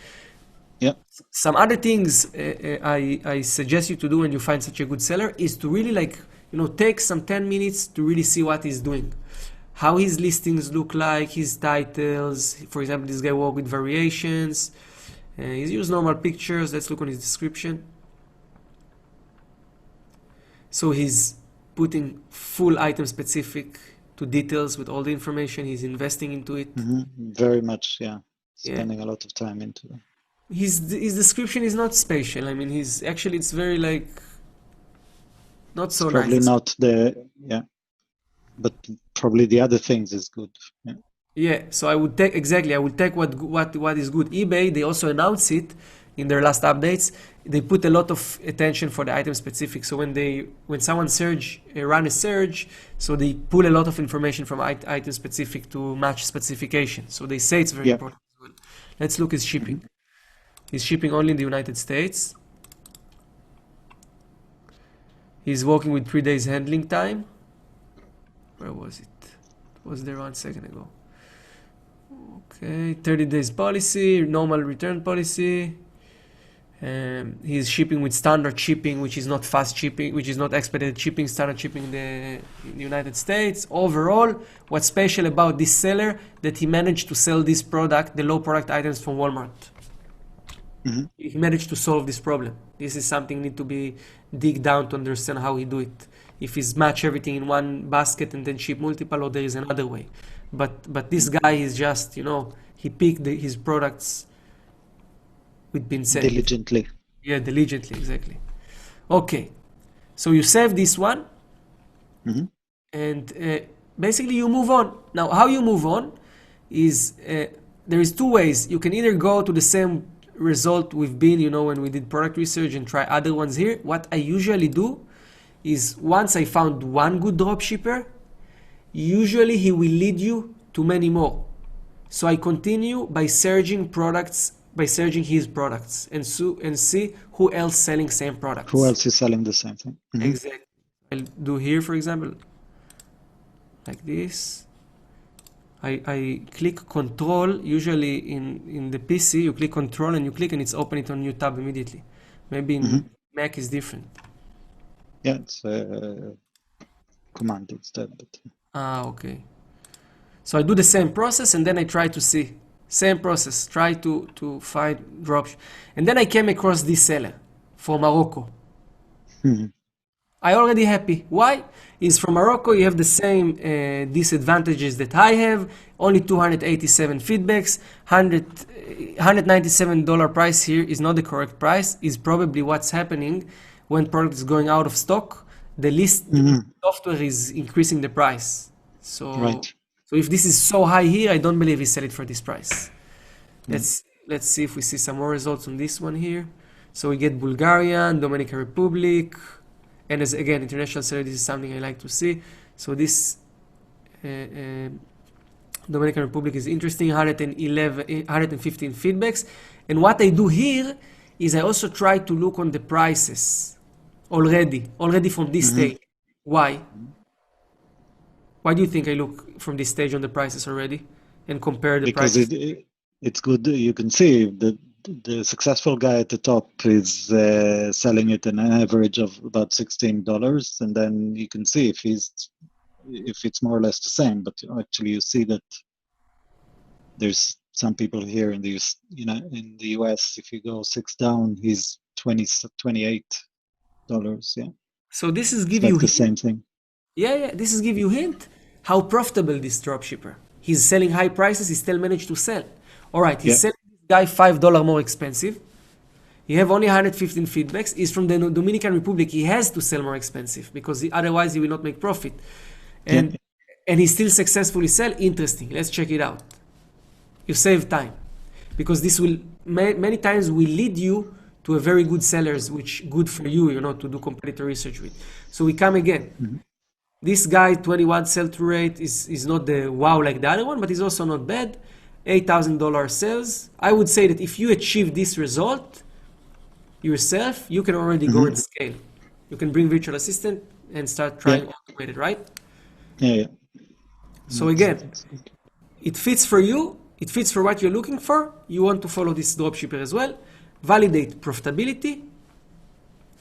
Yeah. Some other things I suggest you to do when you find such a good seller is to really take some 10 minutes to really see what he's doing, how his listings look like, his titles. For example, this guy work with variations. He's used normal pictures. Let's look on his description. So he's putting full item specific to details with all the information. He's investing into it. Mm-hmm. Very much, yeah. Yeah. Spending a lot of time into it. His description is not spatial. I mean, it's very like not so It's probably nice. not yeah, but probably the other things is good. Yeah. Yeah, so I would take what is good. eBay, they also announce it in their last updates. They put a lot of attention for the item specific. So when someone run a search, so they pull a lot of information from item specific to match specification. So they say it's very Yeah. important as well. Let's look at shipping. Mm-hmm. He's shipping only in the United States. He's working with 3 days handling time. Where was it? It was there 1 second ago. Okay, 30 days policy, normal return policy. He's shipping with standard shipping, which is not fast shipping, which is not expedited shipping, standard shipping in the United States. Overall, what's special about this seller that he managed to sell this product, the low product items from Walmart. Mm-hmm. He managed to solve this problem. This is something need to be dig down to understand how he do it. If he's match everything in one basket and then ship multiple, or there is another way. But this guy is just he picked his products with been said. Diligently. Yeah, diligently, exactly. Okay, so you save this one, Mm-hmm. and basically you move on. Now, how you move on is there is 2 ways. You can either go to the same result we've been, when we did product research and try other ones here. What I usually do is once I found one good dropshipper, usually he will lead you to many more. So I continue by searching his products and see who else selling same products. Who else is selling the same thing? Mm-hmm. Exactly. I'll do here, for example, like this. I click control. Usually in the PC, you click control and you click and it's open it on new tab immediately. Maybe in Mm-hmm. Mac is different. Yeah, it's command instead. But Okay. So I do the same process and then I try to see. Same process. Try to find dropship. And then I came across this seller from Morocco. mm-hmm. I already happy. Why? Is from Morocco you have the same disadvantages that I have. Only 287 feedbacks. $197 price here is not the correct price. Is probably what's happening when product is going out of stock. The software is increasing the price. So Right. so if this is so high here, I don't believe he sell it for this price. Let's see if we see some more results on this one here. So we get Bulgarian, Dominican Republic, and as again international seller. This is something I like to see. So this Dominican Republic is interesting. 115 feedbacks. And what I do here is I also try to look on the prices already from this stage. Why? Why do you think I look from this stage on the prices already and compare the Because prices? it's good. You can see the successful guy at the top is selling it an average of about $16, and then you can see if it's more or less the same. But actually, you see that there's some people here in the in the US. If you go 6 down, he's $28. Yeah, So this is it's give you like the hint. same thing. Yeah, this is give you hint how profitable this dropshipper. He's selling high prices, he still managed to sell. All right, he's Yeah. selling this guy $5 more expensive. He have only 115 feedbacks. He's from the Dominican Republic. He has to sell more expensive because otherwise he will not make profit. Yeah. And he still successfully sell. Interesting. Let's check it out. You save time because this will many times will lead you to a very good sellers, which good for you, to do competitor research with. So we come again. Mhm. This guy 21 sell-through rate is not the wow like the other one, but it's also not bad. $8,000 sales. I would say that if you achieve this result yourself, you can already go and scale. You can bring virtual assistant and start trying automated, right? Yeah. So again, it fits for you. It fits for what you're looking for. You want to follow this dropshipper as well. Validate profitability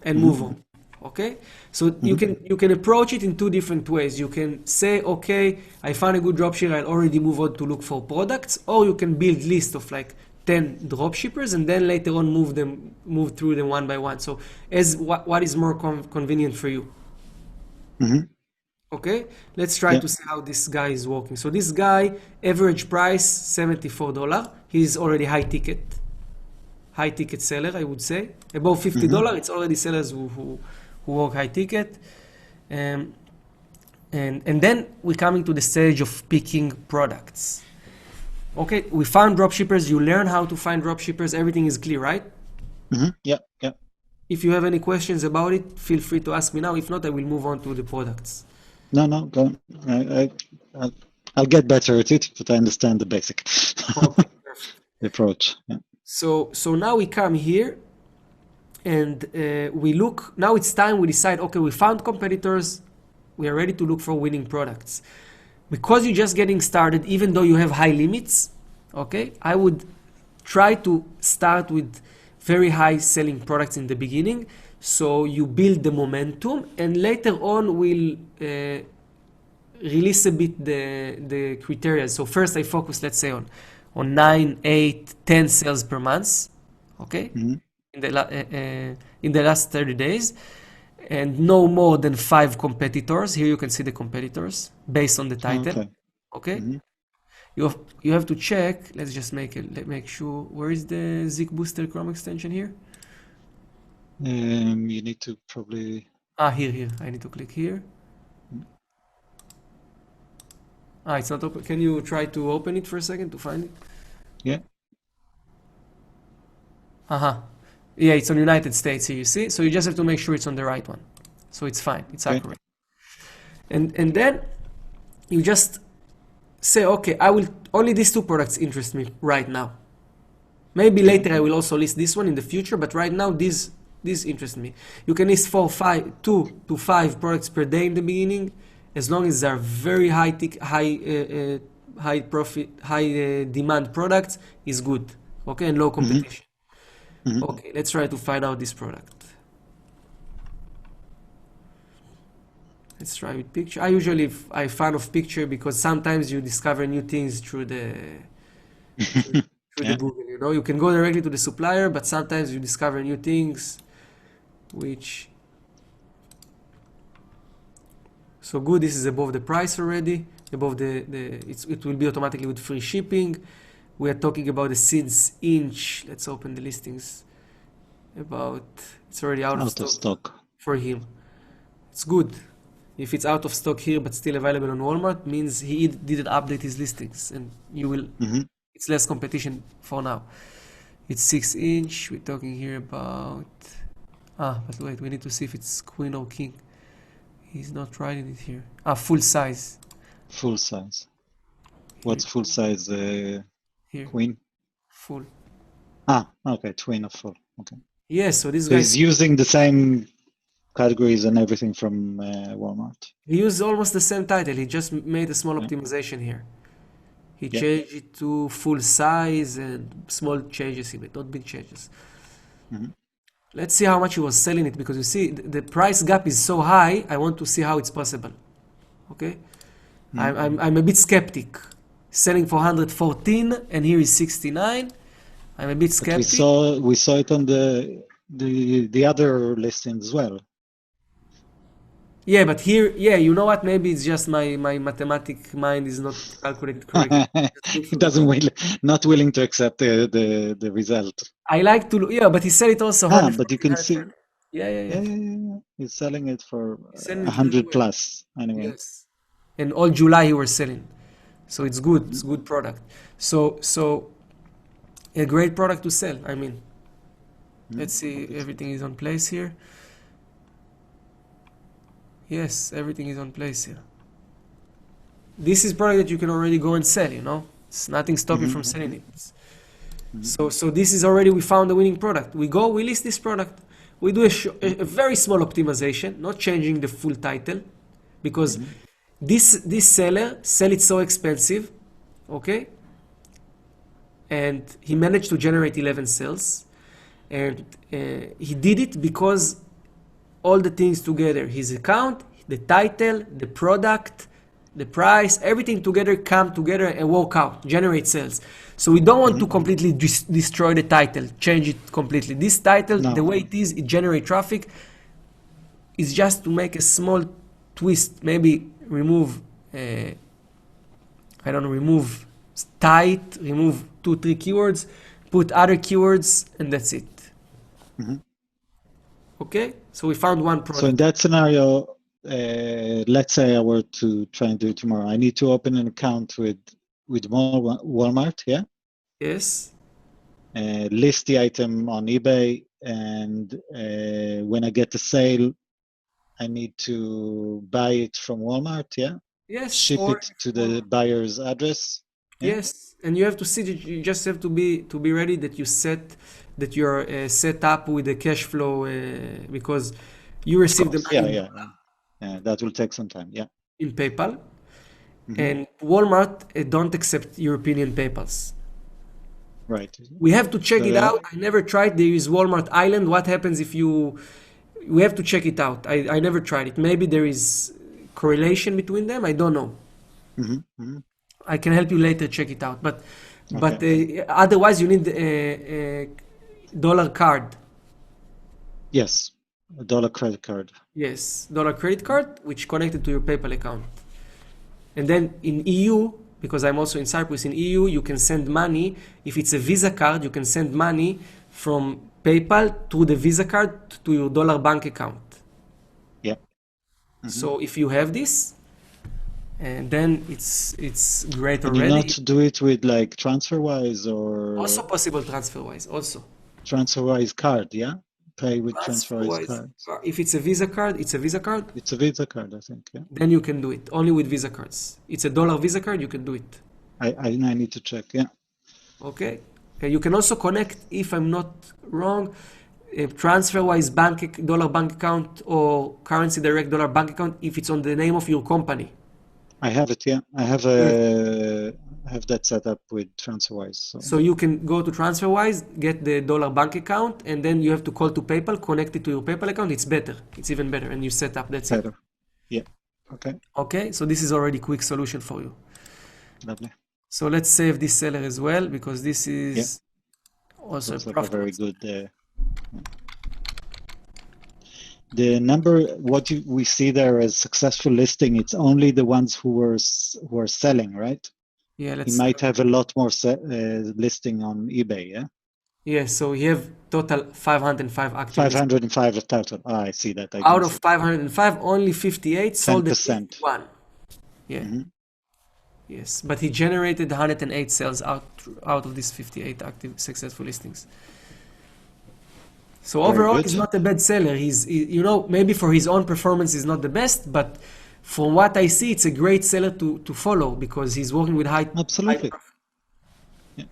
and move on. Okay, so you can approach it in two different ways. You can say, okay, I found a good dropshipper, I'll already move on to look for products, or you can build list of like 10 dropshippers and then later on move through them one by one. So as what is more convenient for you. Okay, let's try to see how this guy is working. So this guy, average price $74. He's already high ticket seller, I would say. Above $50, it's already sellers who work high ticket. And then we're coming to the stage of picking products. Okay, we found dropshippers. You learn how to find dropshippers. Everything is clear, right? Yeah. If you have any questions about it, feel free to ask me now. If not, I will move on to the products. No, go on. I'll get better at it, but I understand the basic Okay, perfect. approach. Yeah. So now we come here and we look. Now it's time we decide, okay, we found competitors. We are ready to look for winning products. Because you're just getting started, even though you have high limits, okay, I would try to start with very high selling products in the beginning. So you build the momentum and later on we'll release a bit the criteria. So first I focus, let's say, on 9, 8, 10 sales per month, okay, in the last 30 days, and no more than 5 competitors. Here you can see the competitors based on the title, okay. You have to check. Let's just make sure. Where is the Zik Booster Chrome extension here? You need to probably... Here. I need to click here. It's not open. Can you try to open it for a second to find it? Yeah. Yeah, it's on United States here, you see? So you just have to make sure it's on the right one. So it's fine. It's accurate. And then you just say, okay, only these 2 products interest me right now. Maybe later I will also list this one in the future, but right now these interest me. You can list 2 to 5 products per day in the beginning, as long as they are very high profit, high demand products, is good. Okay, and low competition. Okay, let's try to find out this product. Let's try with picture. I fan of picture because sometimes you discover new things through the Google. You can go directly to the supplier, but sometimes you discover new things, which. So good. This is above the price already. Above it will be automatically with free shipping. We are talking about the since inch. Let's open the listings. It's already out of stock for him. It's good. If it's out of stock here but still available on Walmart, means he didn't update his listings, and you will. It's less competition for now. It's 6 inch. We're talking here about. But wait, we need to see if it's queen or king. He's not writing it here. Full size. Full size. What's full size? Here. Queen? Full. Okay. Twin of full. Okay. Yes, so this guy. He's using the same categories and everything from Walmart. He used almost the same title. He just made a small optimization here. He Yeah. changed it to full size and small changes he made, not big changes. Mhm. Let's see how much he was selling it because you see the price gap is so high. I want to see how it's possible. Okay, Mhm. I'm a bit skeptic. Selling for 114 and here is 69. I'm a bit But we skeptic. saw it on the other listing as well. Yeah, but here, yeah, you know what? Maybe it's just my mathematic mind is not calculated correctly. Just look It for the doesn't number. not willing to accept the result. I like to, yeah, but he said it also But you 114, can see, 110. Yeah, yeah, yeah. yeah. He's selling it for He's selling a it really hundred well. plus anyway. Yes. And all July he was selling. So it's good. Mhm. It's good product. So a great product to sell. I mean, let's see. Obviously. Everything is on place here. Yes, everything is on place here. This is product that you can already go and sell, you know? It's nothing stopping you Mhm. from selling it. Mhm. So this is already, we found a winning product. We go, we list this product. We do a very small optimization, not changing the full title, because Mhm. this seller sell it so expensive, okay? And he managed to generate 11 sales. And he did it because all the things together, his account, the title, the product, the price, everything together come together and work out, generate sales. So we don't want to Mhm. completely destroy the title, change it completely. This title, the No. way it is, it generate traffic, is just to make a small twist, maybe remove, I don't know, remove tight, remove 2, 3 keywords, put other keywords, and that's it. Mhm. Okay, so we found one So in product. that scenario, let's say I were to try and do it tomorrow. I need to open an account with Walmart, yeah? Yes, List the item on eBay, and when I get the sale, I need to buy it from Walmart, yeah? yes, Ship or it to the buyer's address, yeah? yes, and you have to see that you just have to be ready that that you're set up with the cash flow because you Of receive the course, money yeah. That will take some time, yeah. in PayPal, Hmm. and Walmart don't accept European PayPals. Right. We have to check So it that, out. I never tried. There is Walmart Island. What happens if you? We have to check it out. I never tried it. Maybe there is correlation between them. I don't know. mhm. I can help you later check it out. But Okay. otherwise, you need a dollar card. Yes, a dollar credit card. Yes, dollar credit card, which connected to your PayPal account. And then in EU, because I'm also in Cyprus, in EU, you can send money. If it's a Visa card, you can send money from PayPal to the Visa card to your dollar bank account. Yeah. Hmm. So if you have this, and then it's great Can you not already. do it with like TransferWise Also or possible transfer-wise. Also TransferWise card? Yeah, pay with TransferWise transfer-wise, cards. if it's a Visa card, it's a Visa card. It's a Visa card, I think. Yeah, Then you can do it only with Visa cards. It's a dollar Visa card. You can do it. I need to check. Yeah. Okay. You can also connect, if I'm not wrong, a TransferWise dollar bank account or currency direct dollar bank account if it's on the name of your company. I have it. Yeah, Yes. I have that set up with TransferWise. So So you can go to TransferWise, get the dollar bank account, and then you have to call to PayPal, connect it to your PayPal account. It's better. It's even better, and you set up. That's it. better. Yeah. Okay. Okay. So this is already quick solution for you. Lovely. So let's save this seller as well because this Yeah. is also a Looks like a profitable. very good. The number we see there as successful listing, it's only the ones who are selling, right? Yeah. He Let's. might have a lot more listing on eBay, yeah? Yeah. So we have total 505 active listings. 505 total. Ah, I see that. I Out didn't of see it. 505, only 58 sold at least 10%. one. Yeah. Hmm. Yes. But he generated 108 sales out of these 58 active successful listings. So Very overall, good. he's not a bad seller. Maybe for his own performance, he's not the best, but from what I see, it's a great seller to follow because he's working with high Absolutely. profit. Yeah.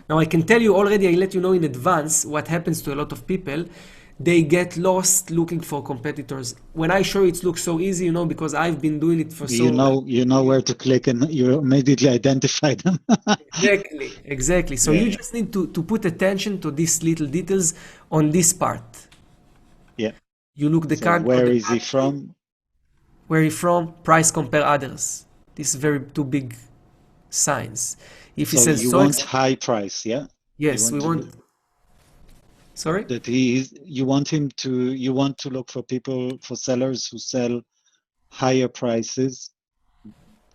Now, I can tell you already, I let you know in advance what happens to a lot of people. they get lost looking for competitors. When I show it looks so easy, because I've been doing it for so long. You know where to click and you immediately identify them. Exactly. So Yeah, you yeah, just need to put attention to these little details on this part. yeah. You look the So card on where the is he country, from? where you from, price compare others. This is very two big signs. If he So says you so want expensive, high price, yeah? You yes, we want want. to Sorry? that he is, you want him to, you want to look for people, for sellers who sell higher prices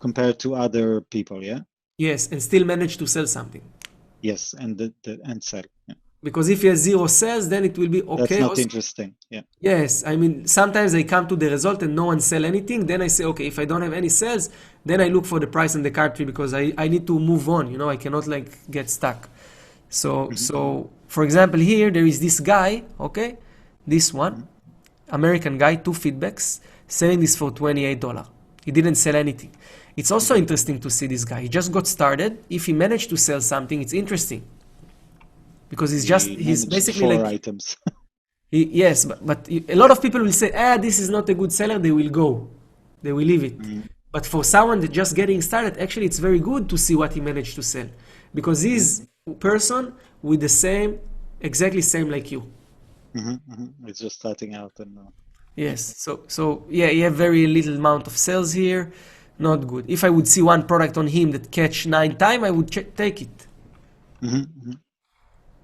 compared to other people, yeah? Yes, and still manage to sell something. Yes, and and sell. Yeah. Because if he has zero sales, then it will be That's okay. not Also, interesting. Yeah. yes, I mean, sometimes I come to the result and no one sell anything. Then I say, okay, if I don't have any sales, then I look for the price in the country because I need to move on. I cannot like get stuck. So, Hmm. so for example, here there is this guy, okay, this one, Hmm. American guy, two feedbacks, selling this for $28. He didn't sell anything. It's also Hmm. interesting to see this guy. He just got started. If he managed to sell something, it's interesting because He he's managed basically four like items. yes, but a lot of people will say, this is not a good seller. They will go, they will leave it. Hmm. But for someone that just getting started, actually, it's very good to see what he managed to sell because Hmm. he's a person with the same, exactly same like you. Hmm. Hmm. It's just starting out and yeah. Yes. So yeah, you have very little amount of sales here. Not good. If I would see one product on him that catch 9 times, I would take it. Hmm. Hmm.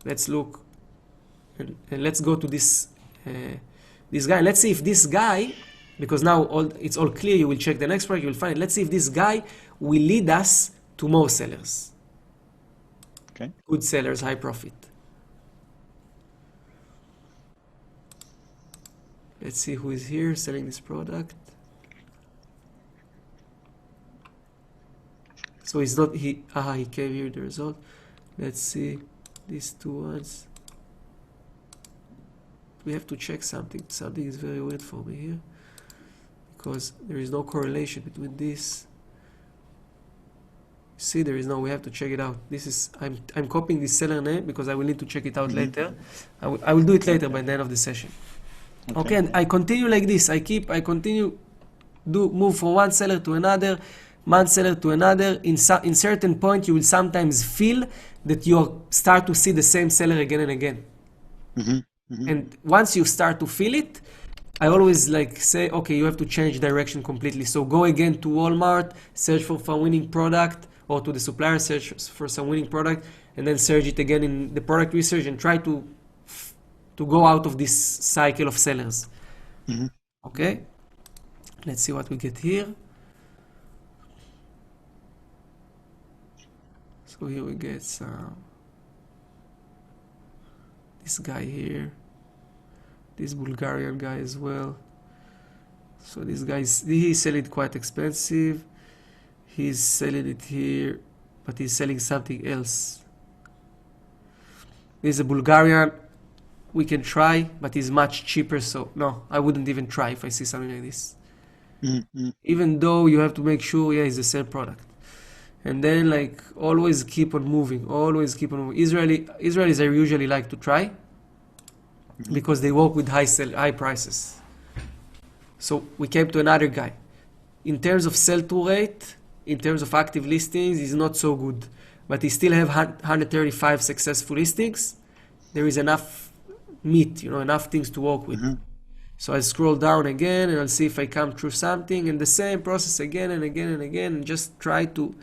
Let's look and let's go to uh, this guy. Let's see if this guy, because now it's all clear. You will check the next product. You will find it. Let's see if this guy will lead us to more sellers, Okay. good sellers, high profit. Let's see who is here selling this product. So he's not he came here the result. Let's see these two ones. We have to check something. Something is very weird for me here because there is no correlation between this. See, there is no. We have to check it out. This is I'm copying this seller name because I will need to check it out Hmm. later. I will do it later Okay. by the end of the session. Okay. Okay, and I continue like this. I continue move from one seller to another, one seller to another. In certain point, you will sometimes feel that you start to see the same seller again and again. Hmm. Hmm. And once you start to feel it, I always like say, okay, you have to change direction completely. So go again to Walmart, search for some winning product, or to the supplier, search for some winning product, and then search it again in the product research and try to go out of this cycle of sellers. Hmm. Okay, let's see what we get here. So here we get some this guy here, this Bulgarian guy as well. So this guy he's selling quite expensive. He's selling it here, but he's selling something else. There's a Bulgarian. We can try, but he's much cheaper. So no, I wouldn't even try if I see something like this. Hmm. Even though you have to make sure, yeah, it's the same product. And then like always keep on moving. Always keep on moving. Israelis I usually like to try Hmm. because they work with high prices. So we came to another guy. In terms of sell-to rate, in terms of active listings, he's not so good. But he still have 135 successful listings. There is enough meat, enough things to work with. Hmm. So I scroll down again and I'll see if I come through something, and the same process again and again and again, and just try to,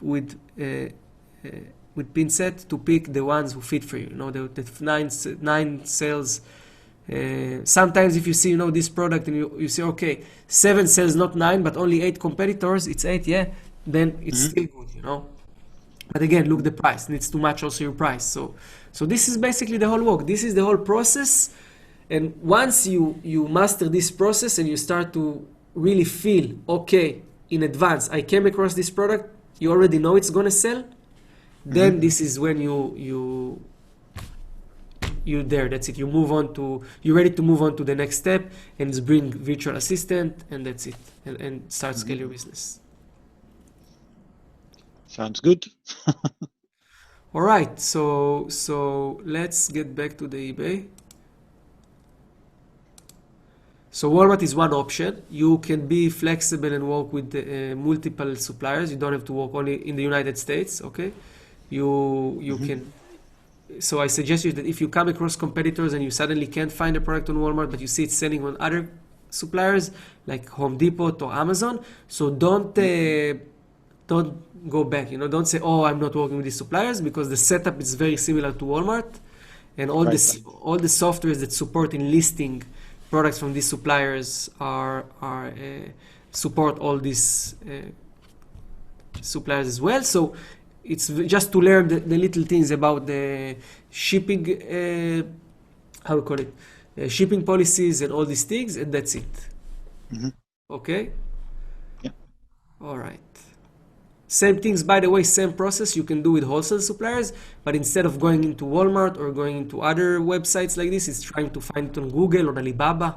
with pincet, to pick the ones who fit for you. The nine sales. Sometimes if you see, this product and you say, okay, 7 sales, not 9, but only 8 competitors, it's 8, yeah, then it's Hmm. still good. But again, look the price. Needs to match also your price. So this is basically the whole work. This is the whole process. And once you master this process and you start to really feel, okay, in advance, I came across this product, you already know it's gonna sell, Hmm. then this is when you're there. That's it. You're ready to move on to the next step and just bring virtual assistant, and that's it. And start Hmm. scale your business. Sounds good. All right. So let's get back to the eBay. So Walmart is one option. You can be flexible and work with multiple suppliers. You don't have to work only in the United States, okay? You Hmm. can. So I suggest you that if you come across competitors and you suddenly can't find a product on Walmart, but you see it selling on other suppliers like Home Depot or Amazon, so don't go back. Don't say, "Oh, I'm not working with these suppliers," because the setup is very similar to Walmart, and Right. all the softwares that support in listing products from these suppliers are support all these suppliers as well. So it's just to learn the little things about the shipping, how we call it, shipping policies and all these things, and that's it. Hmm. Okay? Yeah. All right. Same things, by the way, same process you can do with wholesale suppliers, but instead of going into Walmart or going into other websites like this, it's trying to find it on Google, on Alibaba.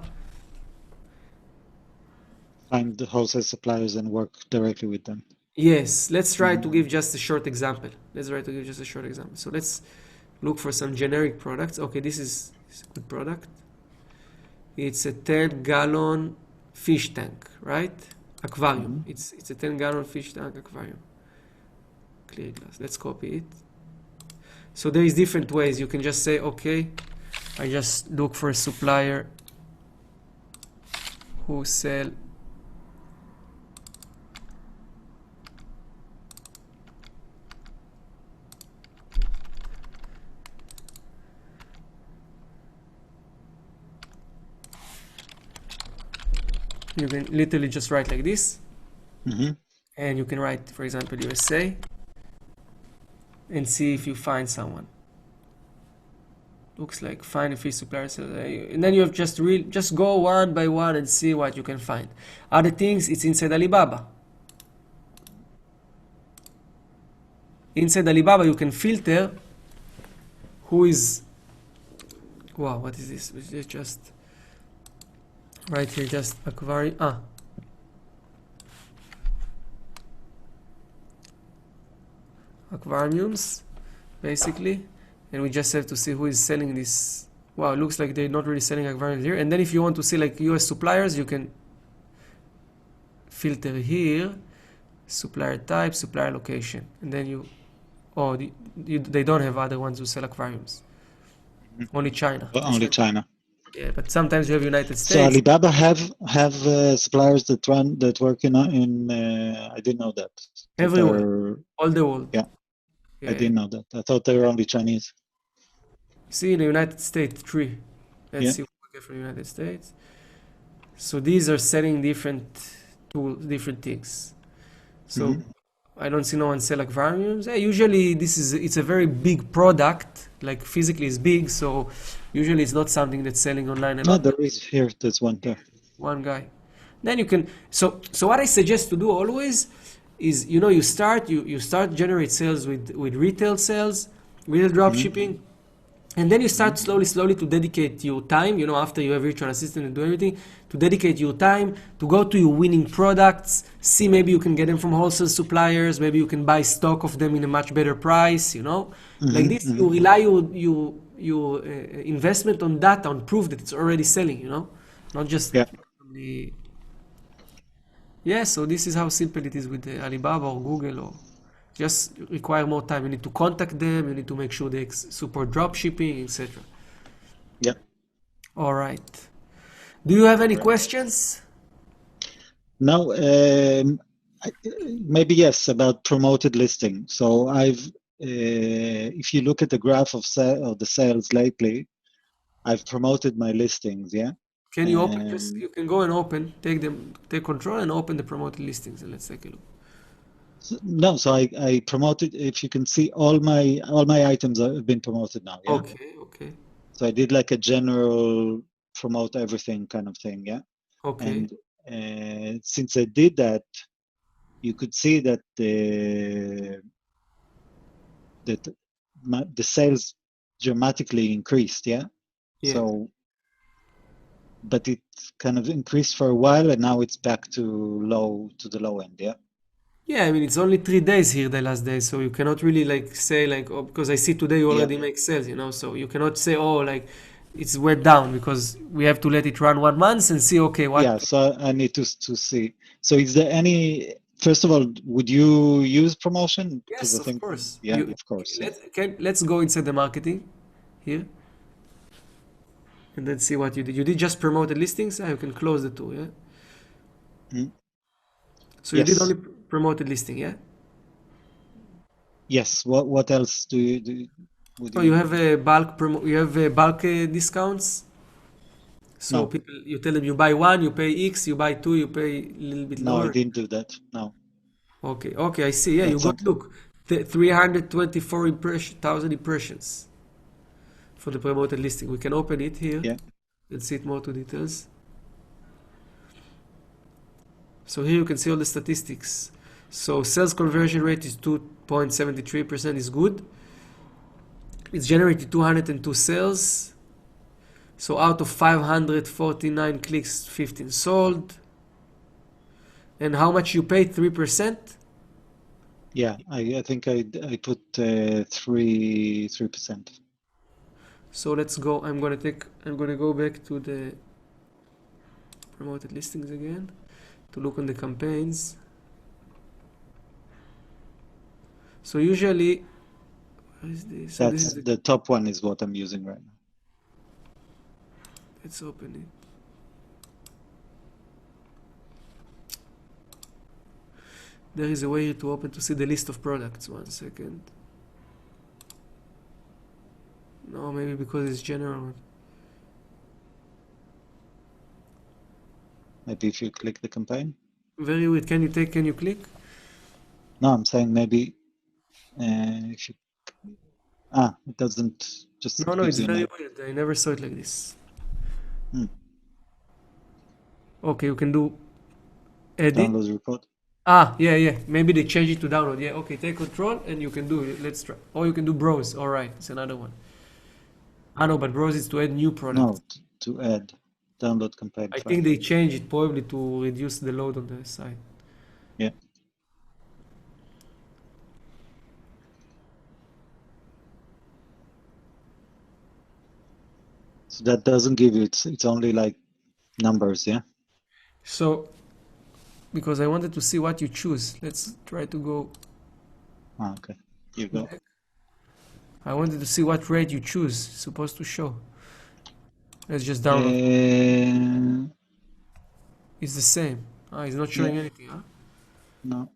Find the wholesale suppliers and work directly with them. Yes, let's try Hmm. to give just a short example. Let's try to give just a short example. So let's look for some generic products. Okay, this is a good product. It's a 10-gallon fish tank, right? Aquarium. Hmm. It's a 10-gallon fish tank aquarium. Clear glass. Let's copy it. So there is different ways. You can just say, okay, I just look for a supplier who sell you can literally just write like this, Hmm. and you can write, for example, USA, and see if you find someone. Looks like find a fish supplier, and then you have just go one by one and see what you can find. Other things, it's inside Alibaba. Inside Alibaba, you can filter who is. Wow, what is this? It's just right here, just aquarium. Aquariums, basically, and we just have to see who is selling this. Wow, it looks like they're not really selling aquariums here. And then if you want to see like US suppliers, you can filter here, supplier type, supplier location, and then they don't have other ones who sell aquariums. Only China. But That's only why. China. Yeah, but sometimes you have United So States Alibaba have suppliers that work in I didn't know that everywhere, are, all the world. yeah, I Yeah. didn't know that. I thought they were only Chinese. See in the United States, three. Let's Yeah. see what we get from the United States. So these are selling different tools, different things. So Hmm. I don't see no one sell aquariums. Usually it's a very big product, like physically it's big, so usually it's not something that's selling online a No, lot, but there is here. There's one there. one guy. Then you can so what I suggest to do always is you start generate sales with retail sales, retail drop Hmm. shipping, and then you Hmm. start slowly to dedicate your time, after you have virtual assistant and do everything, to dedicate your time to go to your winning products, see maybe you can get them from wholesale suppliers, maybe you can buy stock of them in a much better price. Like Hmm. this, Hmm. you rely your investment on data, on proof that it's already selling. Not just Yeah. the. Yeah, so this is how simple it is with Alibaba or Google, or just require more time. You need to contact them, you need to make sure they support drop shipping, etc. Yeah. All right. Do you have any Right. questions? Now, I- maybe yes, about promoted listing. So if you look at the graph of the sales lately, I've promoted my listings. Yeah. Can you open just Um, you can go and open, take control and open the promoted listings and let's take a look. no, so I promoted. If you can see, all my items have been promoted now. Yeah. Okay, okay, So I did like a general promote everything kind of thing. Yeah. okay. And since I did that, you could see that that the sales dramatically increased. Yeah. Yeah. So, but it kind of increased for a while, and now it's back to the low end. Yeah. Yeah, I mean it's only 3 days here, the last day, so you cannot really like say like, oh, because I see today you Yeah. already make sales, so you cannot say, oh, like it's went down because we have to let it run 1 month and see, okay, what? Yeah, so I need to see. So is there any, first of all, would you use promotion? Because Yes, I of think, course. yeah, of course, yeah. Let's go inside the marketing here and then see what you did. You did just promoted listings. You can close the two, yeah? Mm. So you did Yes, only promoted listing, yeah? yes. What else do you do? Would Oh, you you? have a you have a bulk discounts. So No, people, you tell them you buy one, you pay X, you buy two, you pay a little bit no, I lower. didn't do that. No, Okay, okay, I see. Yeah, you that's got, something. look, 324 thousand impressions for the promoted listing. We can open it here Yeah, and see it more to details. So here you can see all the statistics. So sales conversion rate is 2.73% is good. It's generated 202 sales. So out of 549 clicks, 15 sold. And how much you paid? 3%? yeah. I think I put 3%. So let's go. I'm gonna go back to the promoted listings again to look on the campaigns. So usually, what is this? So this That's is the, the top one is what I'm using right now. let's open it. There is a way to open to see the list of products. 1 second. No, maybe because it's general. Maybe if you click the campaign. Very weird. Can you click? No, I'm saying maybe if you, it doesn't, just No, no, gives it's you a very name. weird. I never saw it like this. Hmm. Okay, you can do edit. Download report. Ah, yeah, yeah. Maybe they change it to download. Yeah, okay. Take control and you can do it. Let's try. Or you can do browse. All right, it's another one. I know, but browse is to add new products. No, to add download campaign I file. think they changed it probably to reduce the load on the site. Yeah. So that doesn't give you, it's only like numbers, yeah? So, because I wanted to see what you choose, let's try to go Okay. You go. back. I wanted to see what rate you choose. It's supposed to show. Let's just download. Uh, It's the same. Ah, it's not yeah, showing anything, huh? no.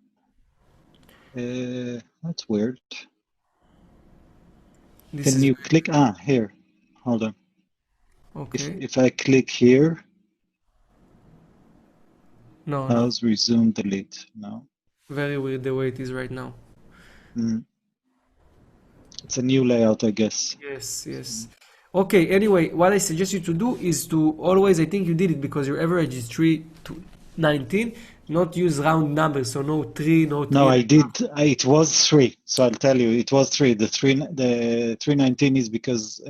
That's weird. This Can is you click? Here. Hold on. okay. If I click here, No, no. pause, resume, delete. No. Very weird the way it is right now. Mm. It's a new layout, I guess. Yes, yes. Okay, anyway, what I suggest you to do is to always, I think you did it because your average is 3 to 19, not use round numbers, so no 3, no 3 No, and I a half. did. It was 3. So I'll tell you, it was 3. The 319 is because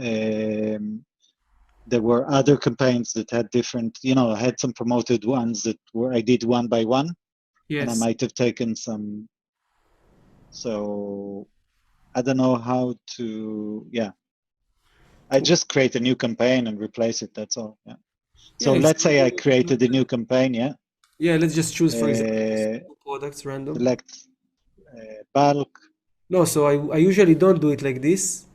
there were other campaigns that had different, I had some promoted ones that were I did one by one, and I Yes. might have taken some. So I don't know how to. Yeah, I To, just create a new campaign and replace it. That's all. Yeah. yeah, So it's let's say I created a new campaign. Yeah. yeah, let's just choose, for example, these Uh, two products random. select bulk. No, so I usually don't do it like this.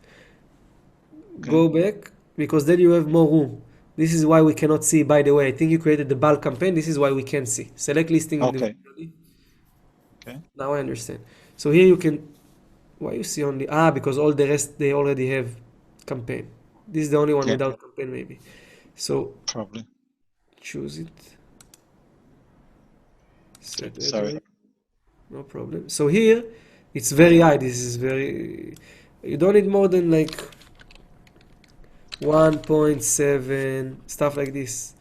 Okay. Go back because then you have more room. This is why we cannot see, by the way. I think you created the bulk campaign. This is why we can see. Select listing Okay. individually. Okay. Now I understand. So here you can, why you see only, because all the rest, they already have campaign. This is the only one Yeah. without campaign maybe. So Probably. choose it. Set Okay. ad Sorry. rate. No problem. So here, it's very high. This is very, you don't need more than like 1.7, stuff like this.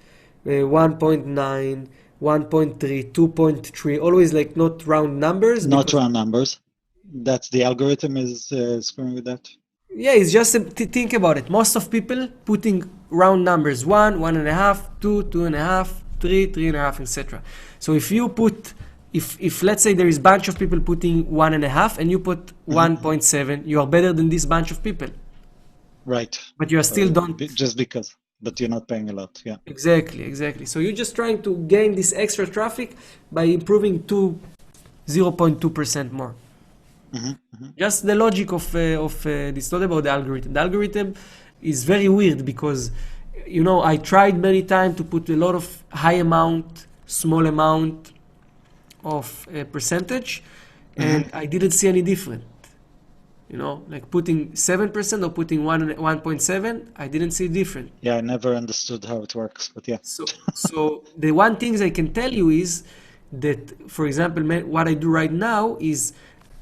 1.9, 1.3, 2.3, always like not round numbers Not because round numbers. That's the algorithm is screwing with that. yeah, it's just think about it. Most of people putting round numbers: one, one and a half, two, two and a half, three, three and a half, etc. So if you put, if let's say there is bunch of people putting one and a half, and you put Mhm. 1.7, you are better than this bunch of people. Right. but you still don't. Just because, but you're not paying a lot. Yeah. Exactly. So you're just trying to gain this extra traffic by improving 0.2% more. Just the logic of this, not about the algorithm. The algorithm is very weird because, I tried many times to put a lot of high amount, small amount of percentage, and I didn't see any different. Like putting 7% or putting 1.7, I didn't see different. Yeah, I never understood how it works, but yeah. So the one thing I can tell you is that, for example, what I do right now is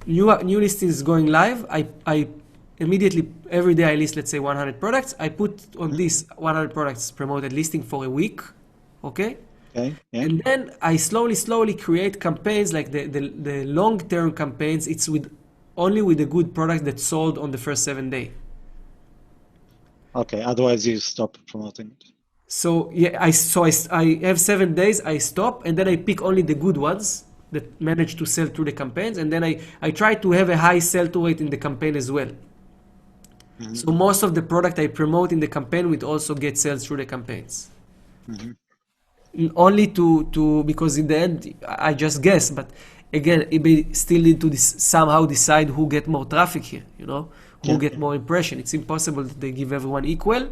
new listings going live. I immediately, every day I list, let's say 100 products. I put on this 100 products promoted listing for a week. Okay. Okay. Yeah. And then I slowly create campaigns, like the long-term campaigns. It's only with the good product that sold on the first 7 days. Okay. Otherwise, you stop promoting it. So yeah, I have 7 days. I stop, and then I pick only the good ones that manage to sell through the campaigns, and then I try to have a high sell-through rate in the campaign as well. So most of the product I promote in the campaign would also get sales through the campaigns. Only because in the end I just guess, but again, eBay still need to somehow decide who get more traffic here, who get more impression. It's impossible that they give everyone equal.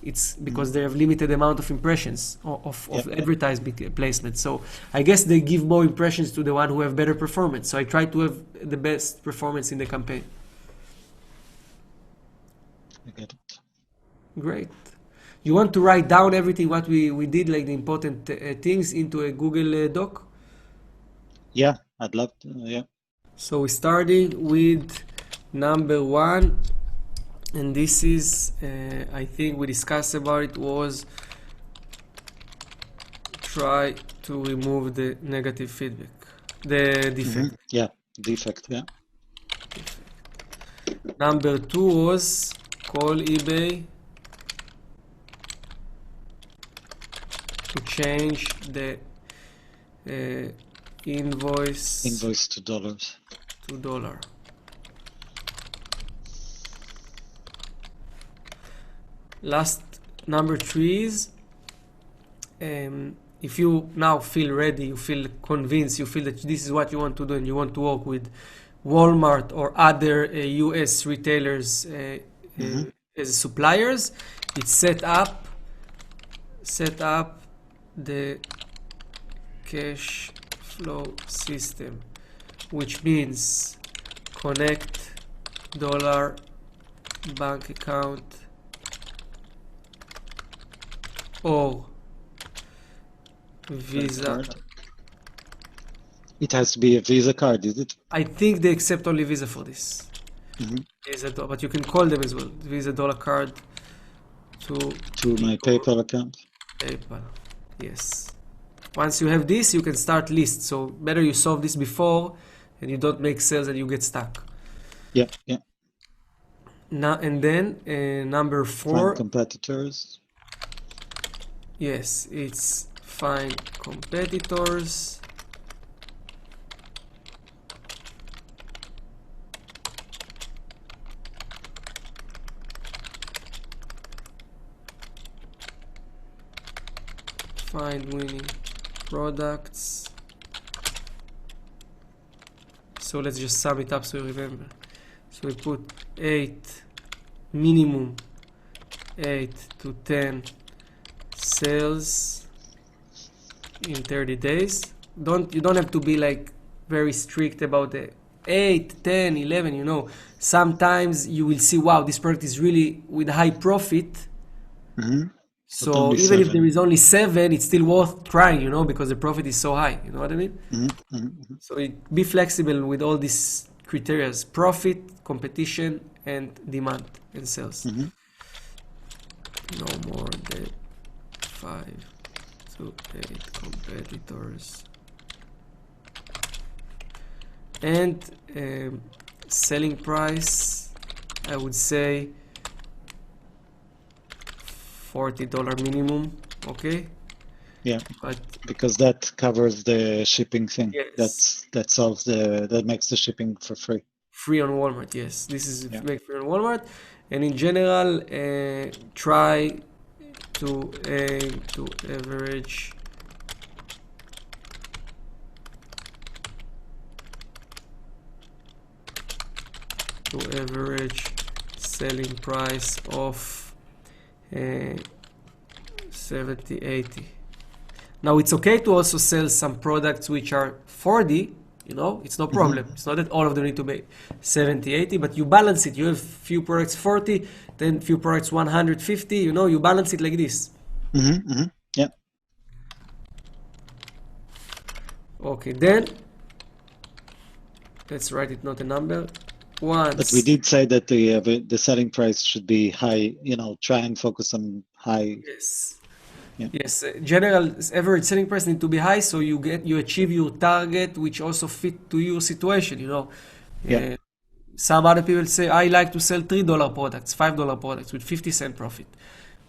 It's because they have limited amount of impressions of advertisement placement. So I guess they give more impressions to the one who have better performance. So I try to have the best performance in the campaign. I get it. Great. You want to write down everything what we did, like the important things, into a Google Doc? Yeah, I'd love to. Yeah. So we started with number 1, and this is, I think we discussed about it, was try to remove the negative feedback, the defect. Yeah, defect. Yeah. Number 2 was call eBay to change the invoice to dollars. to dollar. Last, number 3 is, if you now feel ready, you feel convinced, you feel that this is what you want to do, and you want to work with Walmart or other US retailers as suppliers, it's set up the cash flow system, which means connect dollar bank account or Visa. It has to be a Visa card, is it? I think they accept only Visa for this. Visa, but you can call them as well. Visa dollar card to my PayPal account. PayPal. Yes. Once you have this, you can start list. So better you solve this before, and you don't make sales and you get stuck. Yeah. Now and then number 4. Find competitors. Yes, it's find competitors. Find winning products. So let's just sum it up so you remember. So we put 8, minimum 8 to 10 sales in 30 days. You don't have to be like very strict about the 8, 10, 11, Sometimes you will see, wow, this product is really with high profit. So even if there is only 7, it's still worth trying, because the profit is so high. You know what I mean? So be flexible with all these criteria: profit, competition, and demand and sales. No more than 5 to 8 competitors. And selling price, I would say $40 minimum, okay? Yeah, but because that covers the shipping thing. Yes. That makes the shipping for free. Free on Walmart, yes. This is make free on Walmart. And in general, try to aim to average selling price of 70, 80. Now it's okay to also sell some products which are 40, it's no problem. It's not that all of them need to be 70, 80, but you balance it. You have few products 40, then few products 150, you balance it like this. Yeah. Okay, then let's write it, not a number. But we did say that the selling price should be high, try and focus on high. Yes. Yeah. Yes, general average selling price need to be high, so you achieve your target, which also fit to your situation. Yeah. Some other people say I like to sell $3 products, $5 products with 50-cent profit,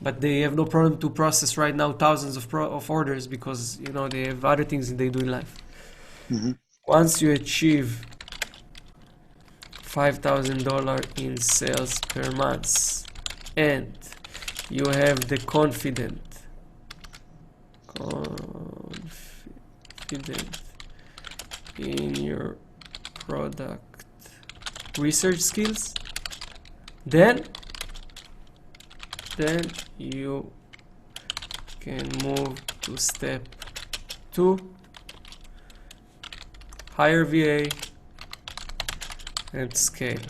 but they have no problem to process right now thousands of orders because they have other things that they do in life. Once you achieve $5,000 in sales per month, and you have the confident in your product research skills, then you can move to step 2, hire VA and scale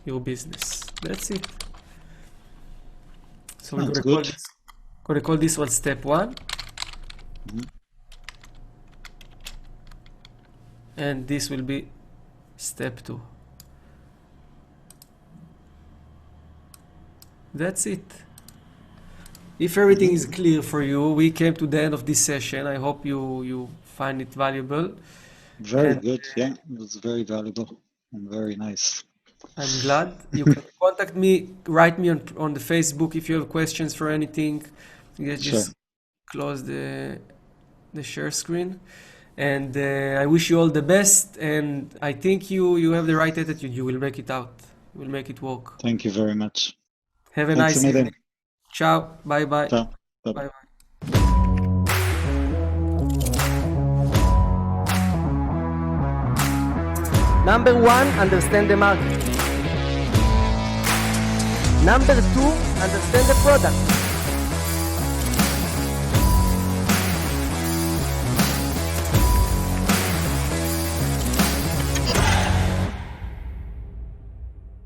your business. That's it. So we're gonna call this one step 1. And this will be step 2. That's it. If everything is clear for you, we came to the end of this session. I hope you find it valuable. Very good. Yeah, it was very valuable and very nice. I'm glad. You can contact me, write me on the Facebook if you have questions for anything. You just close the share screen. And I wish you all the best. And I think you have the right attitude. You will make it out. You will make it work. Thank you very much. Have a nice evening. Ciao. Bye-bye. Ciao. Bye-bye. Number 1, understand the market. Number 2, understand the product.